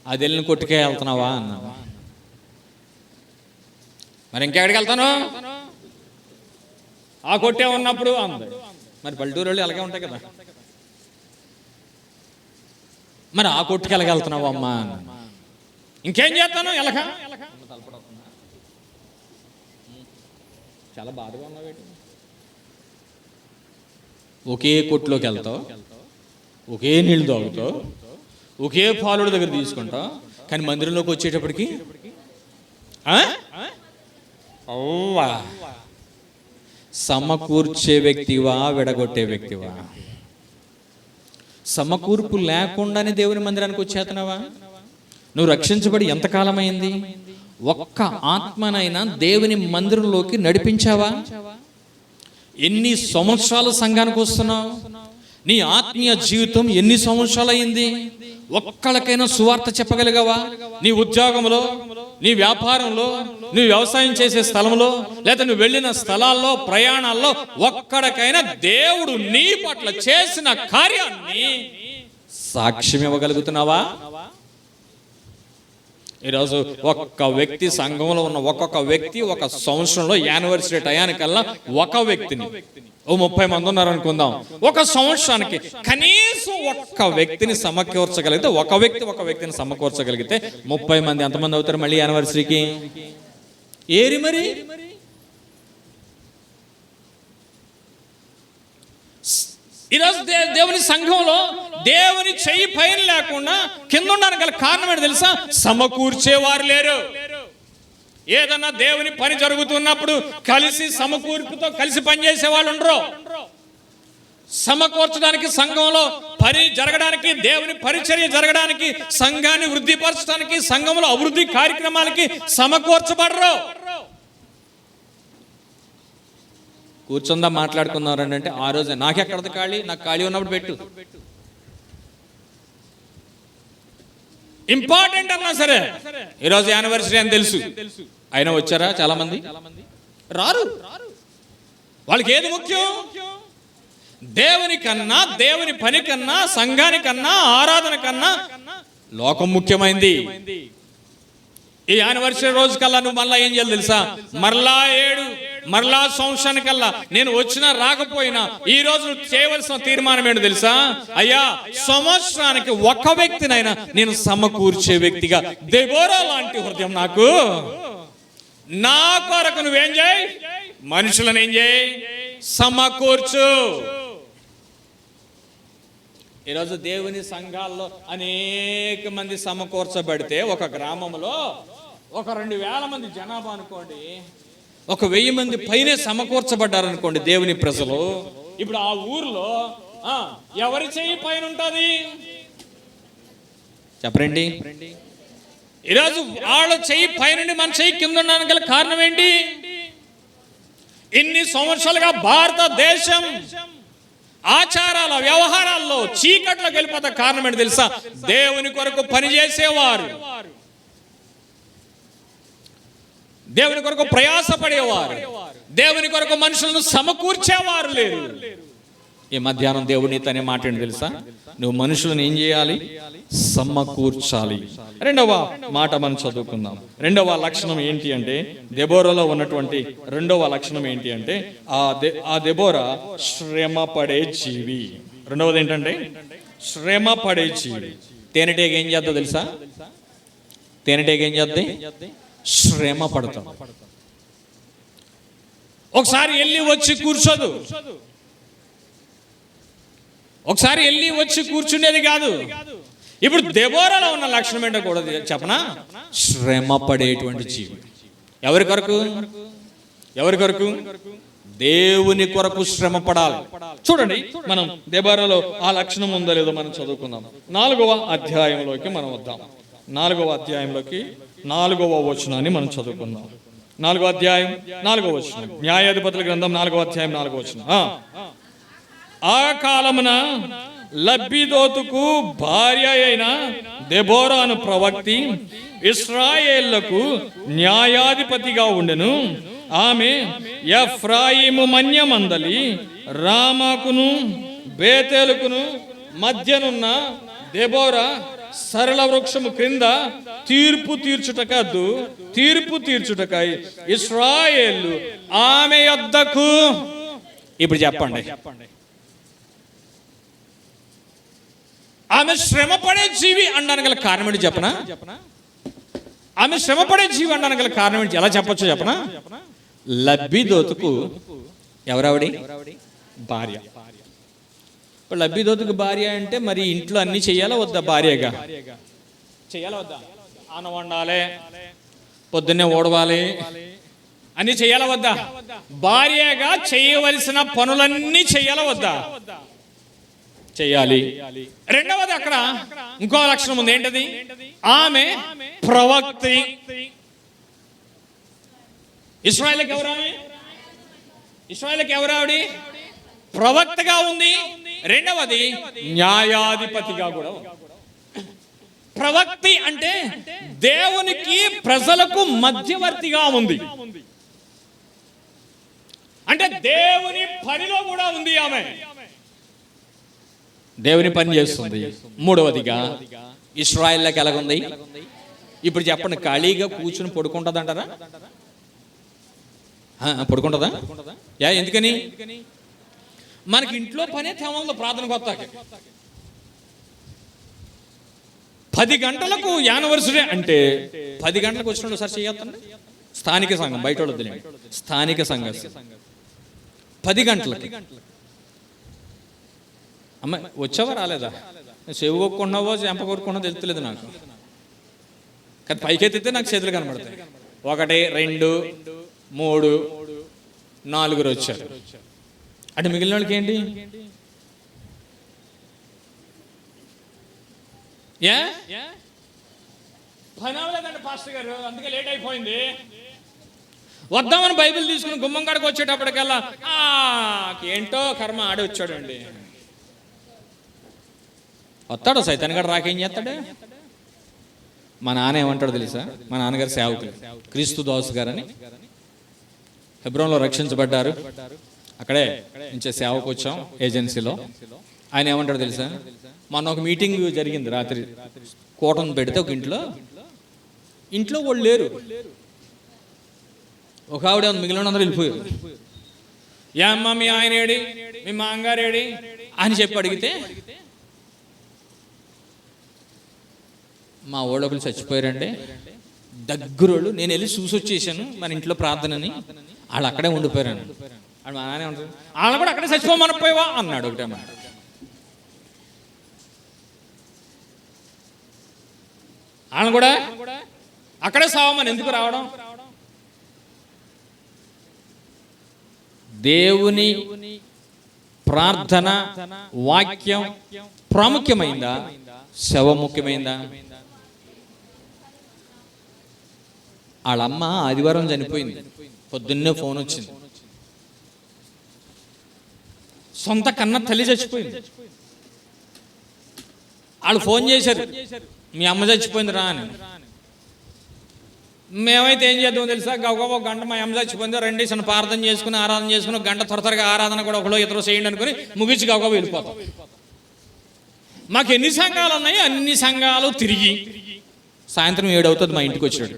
అది వెళ్ళిన కొట్టుకే వెళ్తున్నావా అన్నాను. మరి ఇంకెక్కడికి వెళ్తాను, ఆ కొట్టే ఉన్నప్పుడు అంది. మరి పల్లెటూరు వాళ్ళు అలాగే ఉంటాయి కదా, మరి ఆ కొట్టుకి ఎలాగెళ్తున్నావు అమ్మా? ఇంకేం చేస్తాను, ఎలక చాలా బాధగా ఉన్నావేంటి? ఒకే కొట్టులోకి వెళ్తావు, ఒకే నీళ్ళు తాగుతావు, ఒకే పాలుడి దగ్గర తీసుకుంటావు, కానీ మందిరంలోకి వచ్చేటప్పటికి అవ్వా సమకూర్చే వ్యక్తివా, విడగొట్టే వ్యక్తివా? సమకూర్పు లేకుండానే దేవుని మందిరానికి వచ్చేతనవా? నువ్వు రక్షించబడి ఎంతకాలమైంది? ఒక్క ఆత్మనైనా దేవుని మందిరంలోకి నడిపించావా? ఎన్ని సంవత్సరాలు సంఘానికి వస్తున్నావు? నీ ఆత్మీయ జీవితం ఎన్ని సంవత్సరాలు అయింది? ఒక్కళ్ళకైనా సువార్త చెప్పగలిగావా? నీ ఉద్యోగంలో, నీ వ్యాపారంలో, నీ వ్యవసాయం చేసే స్థలంలో, లేదా నువ్వు వెళ్ళిన స్థలాల్లో, ప్రయాణాల్లో ఒక్కడికైనా దేవుడు నీ పట్ల చేసిన కార్యాన్ని సాక్ష్యం ఇవ్వగలుగుతున్నావా? ఈరోజు ఒక్క వ్యక్తి, సంఘంలో ఉన్న ఒక్కొక్క వ్యక్తి ఒక సంవత్సరంలో యానివర్సరీ టయానికల్లా ఒక వ్యక్తిని, 30 మంది ఉన్నారు అనుకుందాం, ఒక సంవత్సరానికి కనీసం ఒక్క వ్యక్తిని సమకూర్చగలిగితే, ఒక వ్యక్తిని సమకూర్చగలిగితే 30 మంది ఎంతమంది అవుతారు మళ్ళీ యానివర్సరీకి? ఏరి మరి ఈరోజు దేవుని సంఘంలో దేవుని చెయ్యి పైన లేకుండా కింద ఉండడానికి గల కారణం ఏంటి తెలుసా? సమకూర్చేవారు లేరు. ఏదన్నా దేవుని పని జరుగుతున్నప్పుడు కలిసి సమకూర్పుతో కలిసి పనిచేసే వాళ్ళు ఉండరు. సమకూర్చడానికి, సంఘంలో పని జరగడానికి, దేవుని పరిచర్య జరగడానికి, సంఘాన్ని వృద్ధిపరచడానికి, సంఘంలో అభివృద్ధి కార్యక్రమాలకి సమకూర్చబడరు. కూర్చుందా మాట్లాడుకున్నారని అంటే ఆ రోజే నాకెక్కడది ఖాళీ, నాకు ఖాళీ ఉన్నప్పుడు పెట్టు. ఇంపార్టెంట్ అన్నా సరే ఈరోజు యానివర్సరీ అని తెలుసు, అయినా వచ్చారా చాలా మంది? రారు. వాళ్ళకి ఏది ముఖ్యం? దేవుని కన్నా, దేవుని పని కన్నా, సంఘానికన్నా, ఆరాధన కన్నా లోకం ముఖ్యమైంది. ఈ యానివర్సరీ రోజు కల్లా నువ్వు మళ్ళా ఏం చేయాలి తెలుసా? మరలా సంవత్సరానికల్లా నేను వచ్చినా రాకపోయినా ఈ రోజు చేయవలసిన తీర్మానం ఏంటో తెలుసా? అయ్యా, సంవత్సరానికి ఒక వ్యక్తినైనా నేను సమకూర్చే వ్యక్తిగా, దెబోరా లాంటి హృదయం నాకు, నా కొరకు నువ్వేం చేయి? మనుషులను ఏం చేయి? సమకూర్చు. ఈరోజు దేవుని సంఘాల్లో అనేక మంది సమకూర్చబడితే, ఒక గ్రామంలో ఒక 2000 మంది జనాభా అనుకోండి, ఒక 1000 మంది పైనే సమకూర్చబడ్డారు అనుకోండి దేవుని ప్రజలు. ఇప్పుడు ఆ ఊర్లో ఎవరి చెయ్యి పైన ఉంటుంది చెప్పండి? ఈరోజు వాళ్ళ చెయ్యి పైన మన చెయ్యి కింద ఉండడానికి గల కారణం ఏంటి? ఇన్ని సంవత్సరాలుగా భారతదేశం ఆచారాల, వ్యవహారాల్లో చీకట్లోకి వెళ్ళిపోతా కారణం ఏంటి తెలుసా? దేవుని కొరకు పనిచేసేవారు, దేవుని కొరకు ప్రయాసపడేవారు, దేవుని కొరకు మనుషులను సమకూర్చేవారు లేరు. ఈ మధ్యాహ్నం దేవుడు నీతోనే మాట్లాడి తెలుసా? నువ్వు మనుషులను ఏం చేయాలి? సమకూర్చాలి. రెండవ మాట మనం చదువుకుందాం. రెండవ లక్షణం ఏంటి అంటే, దెబోరాలో ఉన్నటువంటి రెండవ లక్షణం ఏంటి అంటే, ఆ దెబోరా శ్రమ పడే జీవి. రెండవది ఏంటంటే శ్రమ పడే జీవి. తేనెటీగ ఏం చేద్దో తెలుసా? తేనెటీగ ఏం చేద్ది? శ్రమ పడతాం. ఒకసారి వెళ్ళి వచ్చి కూర్చోదు, ఒకసారి వెళ్ళి వచ్చి కూర్చునేది కాదు. ఇప్పుడు దెబోరాలో ఉన్న లక్షణం ఏంటో కూడా చెప్పనా? శ్రమ పడేటువంటి జీవి. ఎవరి కొరకు? ఎవరి కొరకు? దేవుని కొరకు శ్రమ పడాలి. చూడండి, మనం దెబోరాలో ఆ లక్షణం ఉందో లేదో మనం చదువుకుందాం. 4వ అధ్యాయంలోకి మనం వద్దాం. 4వ అధ్యాయంలోకి 4వ వచనాన్ని మనం చదువుకుందాం. 4వ అధ్యాయం 4వ వచనం, న్యాయాధిపతుల గ్రంథం 4వ అధ్యాయం 4వ వచనం. ఆ కాలమున లబ్బిదోతుకు భార్య అయిన దెబోరాను ప్రవక్తి ఇశ్రాయేళ్లకు న్యాయాధిపతిగా ఉండెను. ఆమె ఎఫ్రాయిము మన్యమందలి రామాకును బేతేలుకును మధ్యనున్న దెబోరా సరళ వృక్షము క్రింద తీర్పు తీర్చుటకై ఇశ్రాయేలు ఆమె యొద్దకు. ఇప్పుడు చెప్పండి, ఆమె శ్రమపడే జీవి అనడానికి గల కారణం ఏంటి చెప్పనా? ఆమె శ్రమపడే జీవి అనడానికి గల కారణం ఏంటి? ఎలా చెప్పొచ్చు చెప్పనా? లబ్బిదోతుకు ఎవరావిడి? భార్య. ఇప్పుడు లబ్బిదోతుకు భార్య అంటే మరి ఇంట్లో అన్ని చెయ్యాలా వద్దా? భార్యగా చెయ్యాలా వద్దా? ఆన వండాలి, పొద్దున్నే ఓడవాలి, అన్ని చెయ్యాలా వద్దా? భార్యగా చేయవలసిన పనులన్నీ చెయ్యాలా వద్దా? చెయ్యాలి. రెండవది, అక్కడ ఇంకో లక్షణం ఉంది. ఏంటది? ఆమె ప్రవక్తి. ఇశ్రాయేలుకి ఎవరామె? ఇశ్రాయేలుకి ఎవరావిడి? ప్రవక్తగా ఉంది. రెండవది, న్యాయాధిపతిగా కూడా ఉంది. ప్రవక్తి అంటే దేవునికి ప్రజలకు మధ్యవర్తిగా ఉంది, అంటే దేవుని పనిలో కూడా ఉంది. ఆమె దేవుని పని చేస్తుంది. మూడవదిగా, ఇశ్రాయేలుకి ఎలాగుంది? ఇప్పుడు చెప్పండి, ఖాళీగా కూర్చుని పడుకుంటుంది అంటారా? పడుకుంటుందా? ఎందుకని? మనకి ఇంట్లో పనే తేమలో ప్రార్థన కొత్త 10 గంటలకు యానివర్సరీ అంటే 10 గంటలకు వచ్చినప్పుడు సార్ చేయొద్దండి. స్థానిక సంఘం, బయట వద్దులేండి, స్థానిక సంఘం 10 గంటలకి. అమ్మ వచ్చావా రాలేదా? చెవు కొట్టుకున్నావో చెంప కొట్టుకున్నావో తెలుస్తలేదు నాకు, కానీ పైకెత్తితే నాకు చేతులు కనబడతాయి. 1, 2, 3, 4 వచ్చారు అంటే మిగిలిన వాళ్ళకి ఏంటి? పని అవ్వలేదండి పాస్టర్ గారు, అందుకే లేట్ అయిపోయింది. వద్దామని బైబిల్ తీసుకుని గుమ్మం కాడికి వచ్చేటప్పటికల్లా ఏంటో కర్మ ఆడి వచ్చాడండి. వస్తాడు సైతాన్ గారు, రాకేం చేస్తాడు? మా నాన్న ఏమంటాడు తెలుసా? మా నాన్నగారు సేవకులు, క్రీస్తు దాసు గారని హెబ్రోన్లో రక్షించబడ్డారు. అక్కడే నుంచి సేవకు వచ్చాం ఏజెన్సీలో. ఆయన ఏమంటాడు తెలుసా? మొన్న ఒక మీటింగ్ జరిగింది రాత్రి, కూటం పెడితే ఒక ఇంట్లో వాళ్ళు లేరు. ఒక ఆవిడ మిగిలిన అందరూ వెళ్ళిపోయారు. అమ్మా మీ ఆయన ఏడి, మీ మాంగారు ఏడి అని చెప్పి అడిగితే, మా వాళ్ళు ఒకరు చచ్చిపోయారండి, దగ్గరోళ్ళు, నేను వెళ్ళి చూసి వచ్చేసాను మన ఇంట్లో ప్రార్థనని, వాళ్ళు అక్కడే ఉండిపోయారు. మా నాన్న ఉంటారు, వాళ్ళు కూడా అక్కడే చచ్చిపోమనిపోయావా అన్నాడు ఒకటే మాట. వాళ్ళని కూడా అక్కడే సావమని ఎందుకు రావడం? దేవుని ప్రార్థన వాక్యం ప్రాముఖ్యమైందా, శవం ముఖ్యమైందా? వాళ్ళమ్మ ఆదివారం చనిపోయింది, పొద్దున్నే ఫోన్ వచ్చింది, సొంత కన్న తల్లి చచ్చిపోయింది. వాళ్ళు ఫోన్ చేశారు, మీ అమ్మ చచ్చిపోయింది రా అని. మేమైతే ఏం చేద్దాం తెలుసా? ఒక గంట మా అమ్మ చచ్చిపోయింది, రండి సన్న ప్రార్థన చేసుకుని ఆరాధన చేసుకుని, గంట త్వరగా ఆరాధన కూడా ఒకలో ఇతరు చేయండి అనుకుని ముగించి గౌగవ వెళ్ళిపోతాం. మాకు ఎన్ని సంఘాలు ఉన్నాయి, అన్ని సంఘాలు తిరిగి సాయంత్రం 7 అవుతుంది మా ఇంటికి వచ్చాడు.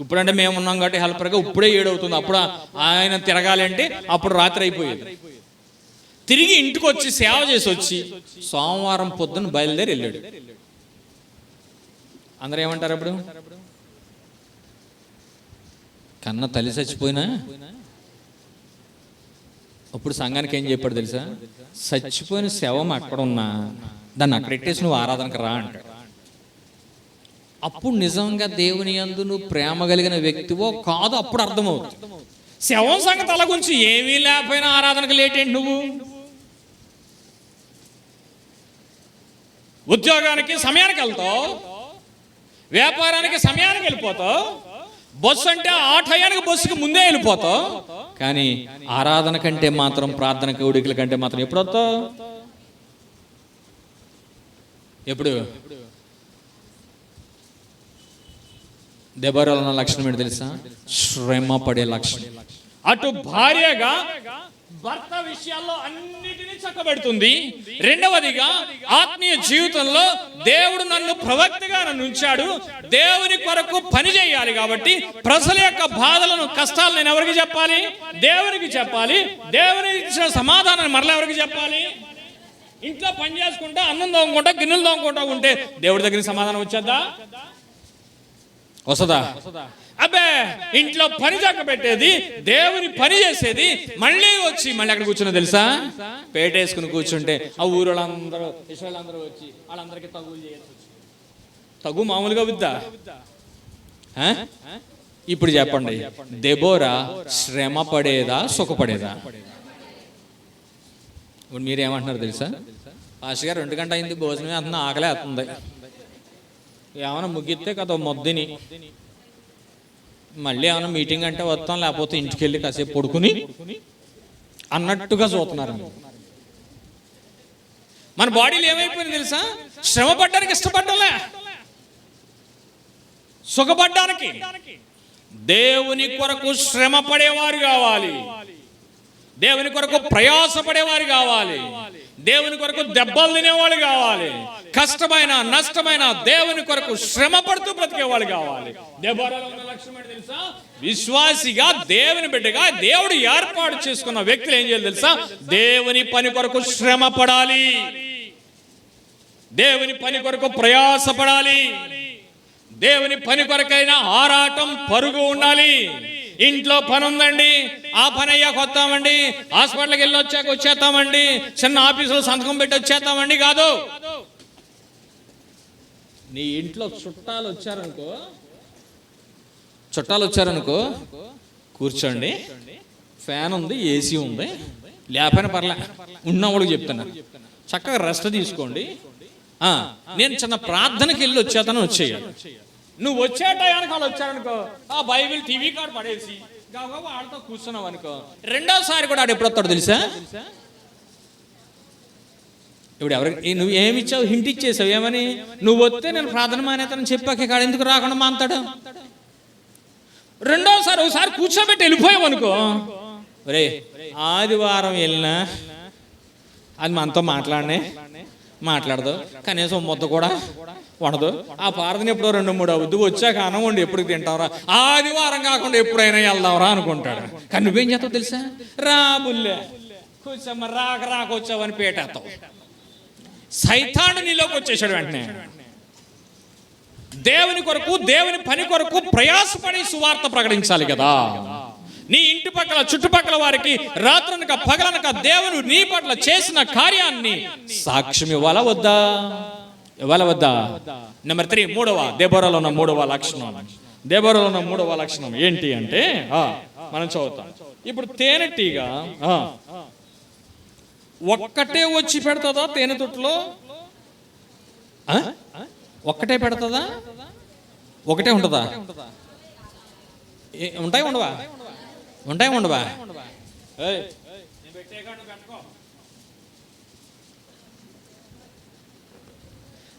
ఇప్పుడంటే మేము ఉన్నాం కాబట్టి హెల్పర్గా ఇప్పుడే 7 అవుతుంది. అప్పుడు ఆయన తిరగాలి అంటే అప్పుడు రాత్రి అయిపోయేది. తిరిగి ఇంటికి వచ్చి సేవ చేసి వచ్చి సోమవారం పొద్దున్న బయలుదేరి వెళ్ళాడు. అందరూ ఏమంటారు అప్పుడు? కన్న తల్లి చచ్చిపోయినా అప్పుడు సంఘానికి ఏం చెప్పాడు తెలుసా? చచ్చిపోయిన శవం అక్కడున్నా దాన్ని అక్కడెట్టేసి నువ్వు ఆరాధనకు రా అంటాడు. అప్పుడు నిజంగా దేవుని యందు నువ్వు ప్రేమ కలిగిన వ్యక్తివో కాదు అప్పుడు అర్థమవుతుంది. శవం సంగతి అలా గురించి ఏమీ లేకపోయినా ఆరాధనకు లేట్ ఏంటి? నువ్వు ఉద్యోగానికి సమయానికి వెళ్తావు, వ్యాపారానికి సమయానికి వెళ్ళిపోతావు, బస్సు అంటే ఆ టయానికి బస్సుకి ముందే వెళ్ళిపోతావు, కానీ ఆరాధన కంటే మాత్రం, ప్రార్థన కోడికల కంటే మాత్రం ఎప్పుడు వస్తావు? ఎప్పుడు? దెబోరాలో ఉన్న లక్షణం ఏంటి తెలుసా? శ్రమ పడే లక్షణం. అటు భార్యగా భర్త విషయాల్లో అన్నిటినీ చక్కబెడుతుంది. రెండవదిగా ఆత్మీయ జీవితంలో దేవుడు నన్ను ప్రవక్తగా నన్ను ఉంచాడు, దేవుని కొరకు పని చేయాలి కాబట్టి ప్రజల యొక్క బాధలను కష్టాలు నేను ఎవరికి చెప్పాలి? దేవునికి చెప్పాలి. దేవుని ఇచ్చిన సమాధానాన్ని మరలా ఎవరికి చెప్పాలి? ఇంట్లో పని చేసుకుంటా, అన్నం తోముకుంటా, గిన్నెలు తోముకుంటా ఉంటే దేవుడి దగ్గరికి సమాధానం వచ్చేద్దా? వస్తుందా? అబ్బే ఇంట్లో పని చక్క పెట్టేది, దేవుని పని చేసేది, మళ్ళీ అక్కడ కూర్చున్నా తెలుసా, పేటేసుకుని కూర్చుంటే ఆ ఊరోళ్ళందరూ వాళ్ళందరూ వచ్చి వాళ్ళందరికీ తగులు చేయొచ్చు. తగు మామూలుగా వద్దా? ఇప్పుడు చెప్పండి, దెబోరా శ్రమ పడేదా సుఖపడేదా? ఇప్పుడు మీరేమంటున్నారు తెలుసా? పాస్టర్ గారు 2 గంటలు అయింది, భోజనమే అంత ఆకలే అవుతుంది, ఏమైనా ముగిస్తే కదా మొద్దుని, మళ్ళీ ఏమైనా మీటింగ్ అంటే వస్తాం, లేకపోతే ఇంటికి వెళ్ళి కాసేపు పడుకుని అన్నట్టుగా చూస్తున్నారు. మన బాడీలు ఏమైపోయింది తెలుసా? శ్రమ పడ్డానికి ఇష్టపడ్డలే, సుఖపడ్డానికి. దేవుని కొరకు శ్రమ పడేవారు కావాలి, దేవుని కొరకు ప్రయాసపడేవారు కావాలి, దేవుని కొరకు దెబ్బలు తినేవాళ్ళు కావాలి, కష్టమైన నష్టమైన దేవుని కొరకు శ్రమ పడుతూ బ్రతికేవాళ్ళు కావాలి. దెబోరాలో ఉన్న లక్ష్యం ఏంటి తెలుసా? విశ్వాసిగా, దేవుని బిడ్డగా దేవుడు ఏర్పాటు చేసుకున్న వ్యక్తులు ఏం చేయాలి తెలుసా? దేవుని పని కొరకు శ్రమ పడాలి, దేవుని పని కొరకు ప్రయాసపడాలి, దేవుని పని కొరకైనా ఆరాటం పరుగు ఉండాలి. ఇంట్లో పని ఉందండి, ఆ పని అయ్యాక వస్తామండి, హాస్పిటల్కి వెళ్ళి వచ్చేస్తామండి, చిన్న ఆఫీసులో సంతకం పెట్టి వచ్చేస్తామండి కాదు. నీ ఇంట్లో చుట్టాలు వచ్చారనుకో కూర్చోండి, ఫ్యాన్ ఉంది, ఏసీ ఉంది, లేకపోయినా పర్లే, ఉన్నవాళ్ళకి చెప్తున్నా చక్కగా రెస్ట్ తీసుకోండి, నేను చిన్న ప్రార్థనకి వెళ్ళి వచ్చేయాలి. నువ్వు వచ్చే టయానికి వాళ్ళు వచ్చారనుకో, ఆ బైబిల్ టీవీ కార్డు పడేసి వాళ్ళతో కూర్చున్నావు అనుకో, రెండోసారి కూడా ఆడు ఎప్పుడు వస్తాడు తెలుసా? ఇప్పుడు ఎవరికి నువ్వు ఏమి ఇచ్చావు? హింట్ ఇచ్చేసావు. ఏమని? నువ్వు వస్తే నేను ప్రార్థన మానేతానని చెప్పాక కాడ ఎందుకు రాకుండా మాంతాడు. రెండోసారి ఒకసారి కూర్చోబెట్టి వెళ్ళిపోయావు అనుకో, రే ఆదివారం వెళ్ళినా అది మనతో మాట్లాడదు, కనీసం ముద్ద కూడా వండదు. ఆ ప్రార్థన ఎప్పుడో 2-3 అవుద్దు, వచ్చాక అన్నం వండి ఎప్పుడు తింటావురా, ఆదివారం కాకుండా ఎప్పుడైనా వెళ్దాంరా అనుకుంటాడు. కానీ నువ్వేం చేస్తావు తెలుసా? రా బుల్లే కూర్చోమ్మ, రాకొచ్చావని పేటేస్తావు. సైతాను నీలోకి వచ్చేసాడు వెంటనే. దేవుని కొరకు, దేవుని పని కొరకు ప్రయాసపడి సువార్త ప్రకటించాలి కదా. నీ ఇంటి పక్కల చుట్టుపక్కల వారికి రాత్రనక పగలనక దేవుడు నీ పట్ల చేసిన కార్యాన్ని సాక్ష్యం ఇవ్వాలా వద్దా? నెంబర్ 3, దెబోరాలో ఉన్న 3వ లక్షణం ఏంటి అంటే, మనం చదువుతాం. ఇప్పుడు తేనెటీగ ఒక్కటే వచ్చి పెడుతుందా తేనె తొట్టులో? ఒక్కటే పెడుతుందా? ఒకటే ఉంటుందా? ఉంటాయి ఉండవా?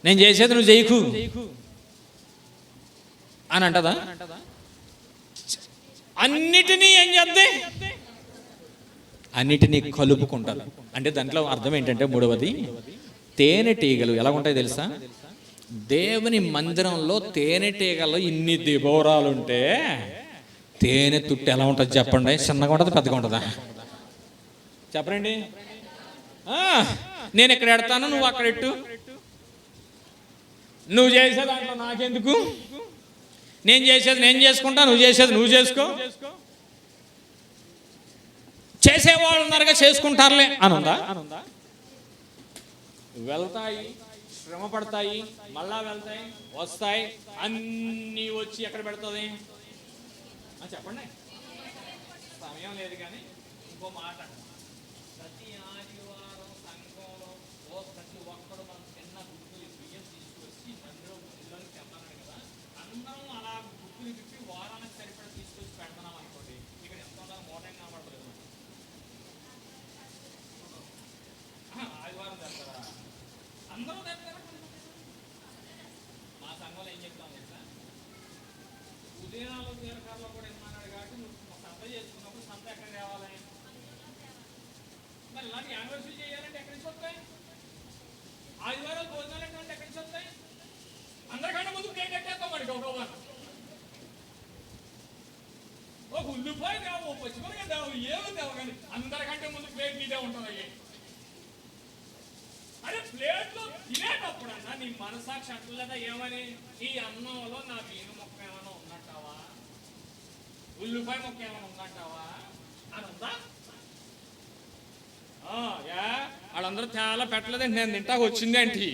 నేను చేసేది నువ్వు చేయకు అని అంటదా? అన్నిటినీ ఏం చేద్దే? అన్నిటినీ కలుపుకుంటారు. అంటే దాంట్లో అర్థం ఏంటంటే, 3వది, తేనెటీగలు ఎలా ఉంటాయి తెలుసా? దేవుని మందిరంలో తేనెటీగలు ఇన్ని దెబోరాలుంటే తేనె తుట్టు ఎలా ఉంటుంది చెప్పండి? చిన్నగా ఉంటుంది, పెద్దగా ఉంటుందా? చెప్పండి. నేను ఇక్కడ ఎడతాను, నువ్వు అక్కడ ఎట్టు. నువ్వు చేసే దాంట్లో నాకెందుకు? నేను చేసేది నేను చేసుకుంటా, నువ్వు చేసేది నువ్వు చేసుకో. చేసేవాళ్ళు ఉన్నారుగా, చేసుకుంటారులే అని ఉందా? వెళ్తాయి, శ్రమ పడతాయి, మళ్ళా వెళ్తాయి, వస్తాయి, అన్నీ వచ్చి ఎక్కడ పెడుతుంది చెప్పండి? సమయం లేదు కానీ ఇంకో మాట, ప్రతి ఆదివారం సంఘంలో ప్రతి ఒక్కరు మనం చిన్న గుర్తులు బియ్యం తీసుకొచ్చి మందిరంలోకి చెప్పాలని కదా, అందరం అలా గుర్తులు తిప్పి వారానికి సరిపడా తీసుకొచ్చి పెడుతున్నాం అనుకోండి, ఇక్కడ ఎంత మోడర్న్ కనబడలేదు. ఆదివారం తెస్తారా? అందరూ తెస్తారా? మా సంఘంలో ఏం చెప్తాం తెలుసా? ఉదయాలు తీరకాల్లో కూడా ఏమన్నాడు కాబట్టి నువ్వు సంత చేసుకున్నప్పుడు సంత ఎక్కడ తేవాలి? మరి ఇలాంటి యానివర్సరీ చేయాలంటే ఎక్కడి నుంచి వస్తాయి? ఆదివారాలు భోజనాలు అంటే ఎక్కడి నుంచి వస్తాయి? అందరికంటే ముందు కేక్ కట్టేస్తాం మనకి ఒక ఉల్లిపాయ తేవు, పచ్చిమిరకాయ తేవు, ఏమి తేవు, కానీ అందరికంటే ముందు ప్లేట్ మీదే ఉంటుంది. అరే ప్లేట్లో తినేటప్పుడు అన్నా నీ మనసాక్షి అంటలేదా ఏమని? ఈ అన్నంలో నా వీణ మొక్క ఏమైనా ఉన్నట్టావా? ఉల్లిపాయ మొక్క ఏమైనా ఉందంటావా అని ఉందా? వాళ్ళందరూ చాలా పెట్టలేదండి, నేను తింటాకు వచ్చింది ఏంటి?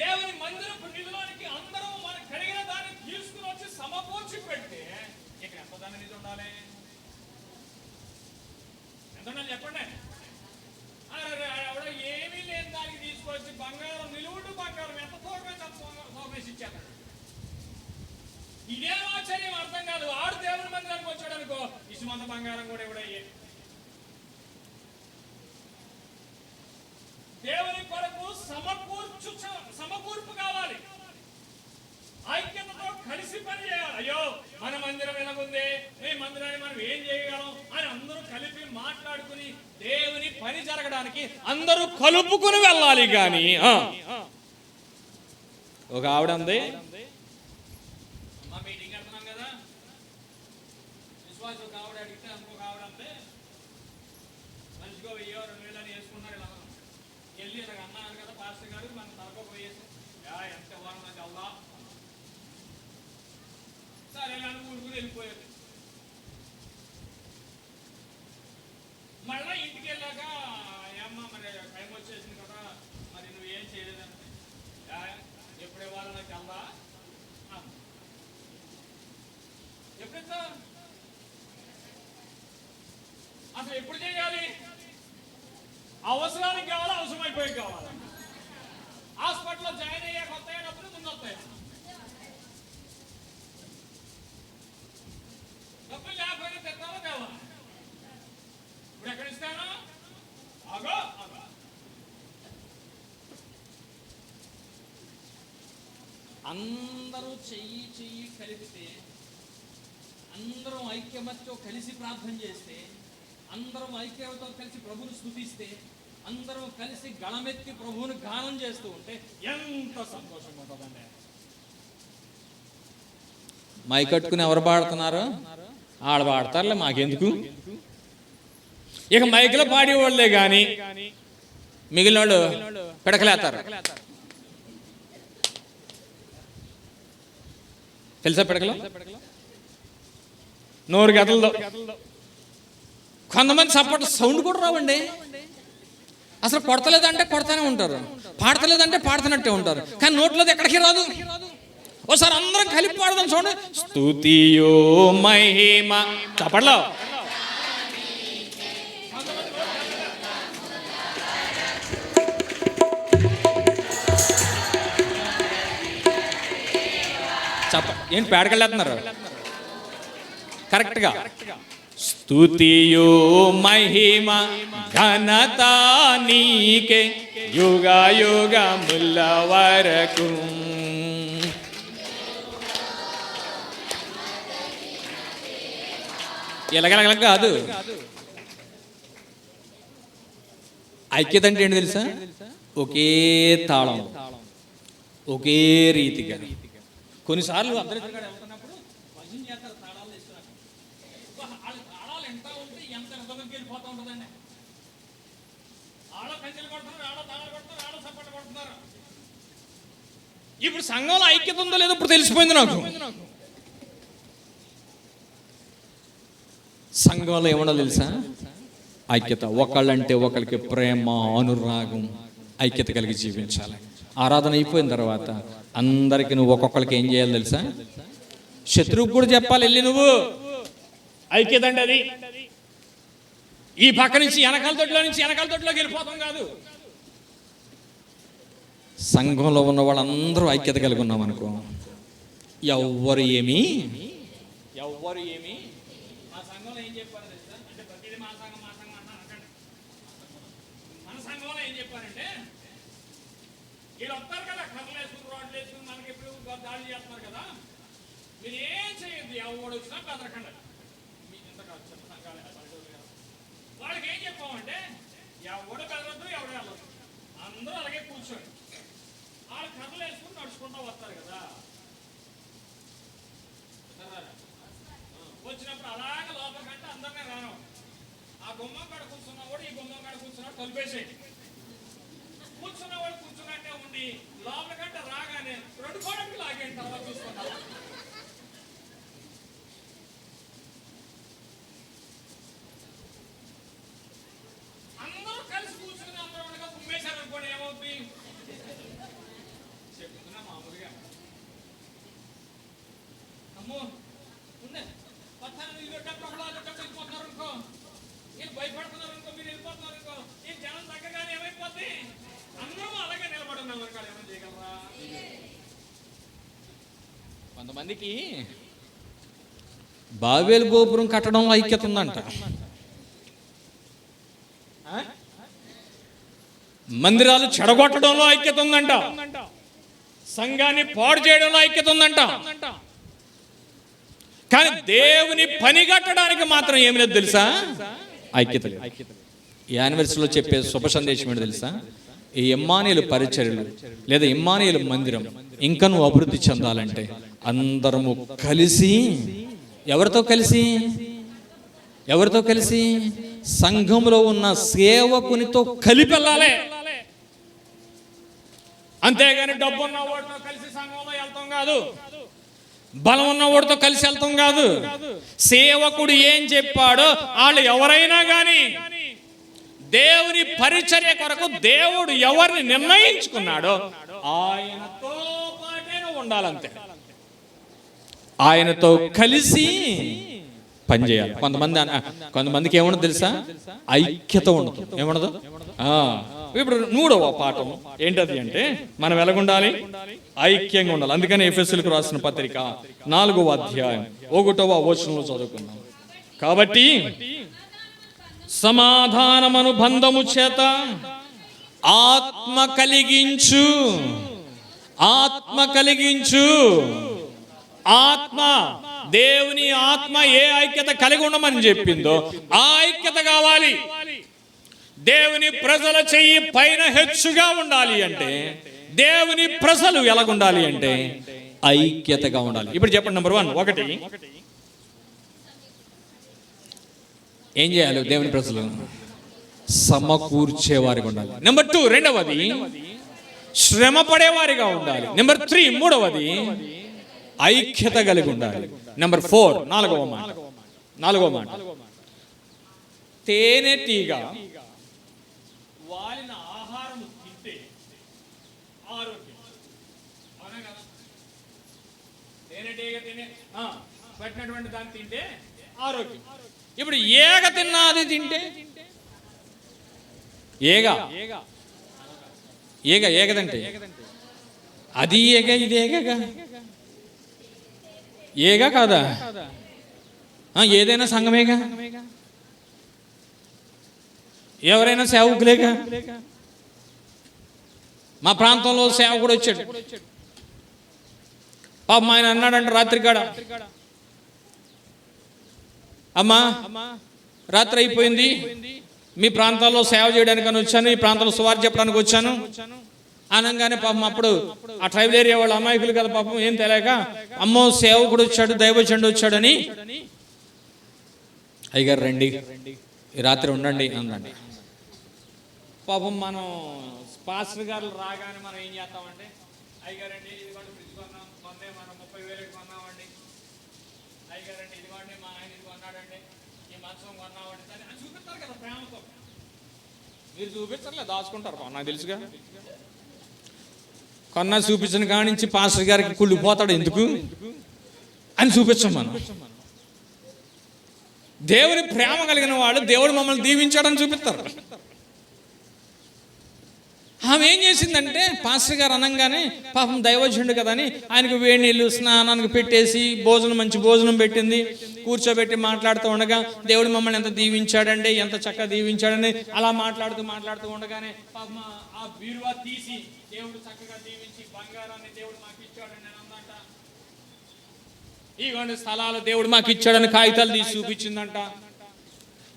దేవుని మందిరపు నిధిలోనికి అందరూ మనకు కలిగిన దాన్ని తీసుకుని వచ్చి సమకూర్చి పెడితే ఇక ఎంత దాని నిధి ఉండాలి? ఎంత ఉండాలి చెప్పండి? ఎవడో ఏమీ లేని దానికి తీసుకొచ్చి బంగారం, నిలువుడు బంగారం ఎంత తోకేసి ఇచ్చాడు. ఇదేం ఆశ్చర్యం అర్థం కాదు. ఆడు దేవుని మందిరానికి వచ్చాడు అనుకో, ఇసుమంత బంగారం కూడా ఎవడయ్యే. దేవుని కొరకు సమకూర్పు కావాలి, ఐక్యతతో కలిసి పని చేయాలి. అయ్యో మన మందిరం ఎలాగుంది, మీ మందిరాన్ని మనం ఏం చేయగలం అని అందరూ కలిపి మాట్లాడుకుని దేవుని పని జరగడానికి అందరూ కలుపుకుని వెళ్ళాలి. కానీ ఒక ఆవిడ ఉంది, మీటింగ్ వెళ్తున్నాం కదా, విశ్వాసం ఒక ఆవిడ అడిగితే ఇంకొక ఆవిడ అంతే మంచిగా 1000-2000 అని వేసుకున్నారు. ఇలా వెళ్ళి ఇలా అన్నాను కదా పాస్టర్ గారు, మన తలకొక వేసి ఎంత ఇవ్వాలి నాకు అవుదా సరే అని ఊరుకుని వెళ్ళిపోయారు. మళ్ళా ఇంటికి వెళ్ళాక ఏమ్మా మరి టైం వచ్చేసింది కదా, మరి నువ్వు ఏం చేయలేదంటే ఎప్పుడు ఇవ్వాలి నాకు అవుదా? ఎప్పుడెంత అసలు ఎప్పుడు చేయాలి? అవసరానికి కావాలా, అవసరం అయిపోయి కావాలా? హాస్పిటల్లో జాయిన్ అయ్యాక వస్తాయా డబ్బులు, ముందు వస్తాయా? డబ్బులు లేకపోయినా తెస్తావా తేవా? ఇప్పుడు ఎక్కడ ఇస్తాను? ఆగో ఆగో. అందరూ చెయ్యి కలిపితే, అందరం ఐక్యమత్తో కలిసి ప్రార్థన చేస్తే, అందరం ఐక్యతతో కలిసి ప్రభువుని స్తుతిస్తే, అందరం కలిసి గళమెత్తి ప్రభువుని గానం చేస్తూ ఉంటే ఎంత సంతోషంగా ఉంటుందండి. మైకట్టుకుని ఎవరు పాడుతున్నారు? ఆడ పాడతారులే, మాకెందుకు. ఇక మైకులో పాడేవాళ్లే కానీ మిగిలిన వాళ్ళు పిడకలేస్తారు. తెలుసా పిడకలు? నోరు గదలతో కొంతమంది సపోర్ట్ సౌండ్ కూడా రావండి. అసలు కొడతలేదంటే కొడతానే ఉంటారు, పాడతలేదంటే పాడుతున్నట్టే ఉంటారు, కానీ నోట్లోది ఎక్కడికి రాదు. ఓసారి అందరం కలిపి పాడదాం చూడండి. స్తుతియో మహిమ చప్పట్లో. ఏంటి పేడకెళ్ళేస్తున్నారు? కరెక్ట్గా. స్తుతియో మహిమ ఘనత నీకే యుగ యుగముల వరకు. ఎలాగెలగల కాదు. ఐక్యత అంటే ఏంటి తెలుసా? ఒకే తాళం, ఒకే రీతిగా. కొన్నిసార్లు అందరూ వెళ్తున్నప్పుడు భజన చేస్తారు, తాళాలు ఇస్తున్నారు. వాళ్ళ తాళాలు ఎంత ఉంటే ఎంత నిజంగా వెళ్ళిపోతూ ఉంటుందండి. ఆడ కంచెలు కొడుతున్నారు, ఆడ తాళాలు కొడుతున్నారు, ఆడ సపోర్ట్ కొడుతున్నారు. ఇప్పుడు సంఘంలో ఐక్యత ఉందో లేదో ఇప్పుడు తెలిసిపోయింది నాకు. సంఘంలో ఏమన్నా తెలుసా? ఐక్యత. ఒకళ్ళంటే ఒకరికి ప్రేమ, అనురాగం, ఐక్యత కలిగి జీవించాలి. ఆరాధన అయిపోయిన తర్వాత అందరికి నువ్వు ఒక్కొక్కరికి ఏం చేయాలి తెలుసా? శత్రువుకు కూడా చెప్పాలి వెళ్ళి నువ్వు. ఐక్యత అంటే అది. ఈ పక్క నుంచి వెనకాల తొట్టులోకి వెళ్ళిపోతాం కాదు. సంఘంలో ఉన్న వాళ్ళందరూ ఐక్యత కలిగి ఉన్నాం అనుకో, ఎవ్వరు ఏమి మా సంఘంలో ఏం చెప్పారు తెలుసా? అంటే ప్రతిదీ మా సంఘం అన్నాను. మన సంఘంలో ఏం చెప్పారంటే, వీళ్ళు వస్తారు కదా కర్రలు వేసుకుని, రోడ్లు వేసుకుని, మనకి ఎప్పుడు దాడి చేస్తున్నారు కదా, మీరు ఏం చేయొద్దు, ఎవడు వచ్చినా బెదరకండి. మీకు ఇంత కాదు చిన్న సంఘాలు వాళ్ళకి ఏం చెప్పామంటే, ఎవడు బెదరద్దు, ఎవడు వెళ్ళదు, అందరూ అలాగే కూర్చోండి. వాళ్ళు కర్రలు వేసుకుని నడుచుకుంటూ వస్తారు కదా, వచ్చినప్పుడు అలాగే లోపలికంటే అందరినీ రాను. ఆ గుమ్మం కాడ కూర్చున్నవాడు ఈ గుమ్మం కాడ కూర్చున్నాడు తొలిపేసేయండి. కూర్చున్నవాడు కూర్చున్నట్టే ఉండి లోపలికంటే రాగానే 2 కోడకి లాగేయండి, తర్వాత చూసుకుంటారు. భయపడుతున్నారు అనుకో, మీరు వెళ్ళిపోతున్నారు అనుకో, ఈ జనం తగ్గగానే ఏమైపోద్ది? అందరూ అలాగే నిలబడి ఉన్నాం అనుకో, ఏమైనా చేయగలరా? కొంతమందికి బాబేలు గోపురం కట్టడంలో ఐక్యత ఉందంట, మందిరాలు చెడగొట్టడంలో ఐక్యత ఉందంట, సంఘాన్ని పాడు చేయడంలో ఐక్యత ఉందంట. కానీ దేవుని పని కట్టడానికి మాత్రం ఏమి లేదు తెలుసా? ఐక్యత లేదు. ఈ యానివర్సరీలో చెప్పే శుభ సందేశం ఏంటో తెలుసా? ఈ ఇమ్మానుయేలు పరిచర్యలు లేదా ఇమ్మానుయేలు మందిరం ఇంకా నువ్వు అభివృద్ధి చెందాలంటే అందరము కలిసి, ఎవరితో కలిసి సంఘంలో ఉన్న సేవకునితో కలిపి వెళ్ళాలి. అంతేగాని డబ్బు ఉన్న వాడితో కలిసి సంఘంలో వెళ్తాం కాదు, బలం ఉన్న వాడితో కలిసి వెళ్తాం కాదు. సేవకుడు ఏం చెప్పాడో వాళ్ళు ఎవరైనా కానీ దేవుని పరిచర్య కొరకు దేవుడు ఎవరిని నిర్ణయించుకున్నాడో ఆయనతో పాటే ఉండాలంతే, ఆయనతో కలిసి పనిచేయాలి. కొంతమందికి ఏముండదు తెలుసా? ఐక్యత ఉండదు. ఏముండదు? ఇప్పుడు 3వ పాఠం ఏంటది అంటే మనం ఎలాగుండాలి? ఐక్యంగా ఉండాలి. అందుకని ఎఫెసీయులకు రాసిన పత్రిక 4వ అధ్యాయం 1వ వచనంలో చదువుకున్నాం. కాబట్టి సమాధానమను బంధము చేత ఆత్మ కలిగించు ఆత్మ, దేవుని ఆత్మ ఏ ఐక్యత కలిగి ఉండమని చెప్పిందో ఆ ఐక్యత కావాలి. దేవుని ప్రజల చెయ్యి పైన హెచ్చుగా ఉండాలి అంటే, దేవుని ప్రజలు ఎలాగుండాలి అంటే ఐక్యతగా ఉండాలి. ఇప్పుడు చెప్పండి. నెంబర్ 1, 1 ఏం చేయాలి? దేవుని ప్రజలు సమకూర్చేవారిగా ఉండాలి. నెంబర్ 2, 2వది శ్రమ పడేవారిగా ఉండాలి. నెంబర్ 3, 3వది ఐక్యత కలిగి ఉండాలి. నెంబర్ 4, 4వ మాట తేనెటీగ వాలిన ఆహారం తింటే ఆరోగ్యం. అవునా కదా? తేనెటీగ పెట్టినటువంటి దాన్ని తింటే ఆరోగ్యం. ఇప్పుడు ఏగ తిన్నది తింటే ఏగదంటే అది ఇది ఏగా కాదా? ఏదైనా సంఘమేగా, ఎవరైనా సేవకులేగా. మా ప్రాంతంలో సేవకుడు వచ్చాడు. పాపం ఆయన అన్నాడంటే రాత్రి కాడ, అమ్మా రాత్రి అయిపోయింది, మీ ప్రాంతాల్లో సేవ చేయడానికని వచ్చాను, ఈ ప్రాంతంలో సువార్త చెప్పడానికి వచ్చాను అనగానే పాపం అప్పుడు ఆ ట్రైబల్ ఏరియా వాళ్ళ అమాయకులు కదా పాపం, ఏం తెలియక అమ్మో సేవకుడు వచ్చాడు, దైవజనుడు వచ్చాడని, అయ్యగారు రండి ఈ రాత్రి ఉండండి అన్నాడు. పాపం మనం పాస్టర్ గారు రాగానే మనం ఏం చేస్తామంటే, అయ్యగారండి ఇదిగోండి ఫ్రిడ్జ్ కొన్నాం, మొన్నే మనం 30,000 కొన్నామండి, అయ్యగారండి ఇదిగోండి మా ఆయన ఇది కొన్నాడండి, ఈ మంచం కొన్నామండి అని చూపిస్తారు కదా ప్రేమతో. మీరు చూపించట్లే, దాచుకుంటారు. నాకు తెలుసుగా, కొన్నా చూపించిన కాడి నుంచి పాస్టర్ గారికి కుళ్ళిపోతాడు ఎందుకు అని చూపించాం మనం. దేవుని ప్రేమ కలిగిన వాళ్ళు దేవుడు మమ్మల్ని దీవించాడని చూపిస్తారు. ఆమె ఏం చేసిందంటే, పాస్టర్ గారు అనగానే పాపం దైవజనుడు కదా అని ఆయనకు వేడి నీళ్ళు స్నానానికి పెట్టేసి మంచి భోజనం పెట్టింది, కూర్చోబెట్టి మాట్లాడుతూ ఉండగా దేవుడు మమ్మల్ని ఎంత దీవించాడండి, ఎంత చక్కగా దీవించాడని అలా మాట్లాడుతూ ఉండగానే పాపం ఆ బీరువా తీసి దేవుడు చక్కగా దీవించి బంగారాన్ని దేవుడు మాకు ఇచ్చాడని అందంట. ఇవన్నీ స్థలాలు దేవుడు మాకు ఇచ్చాడని కాగితాలు తీసి చూపించిందంట.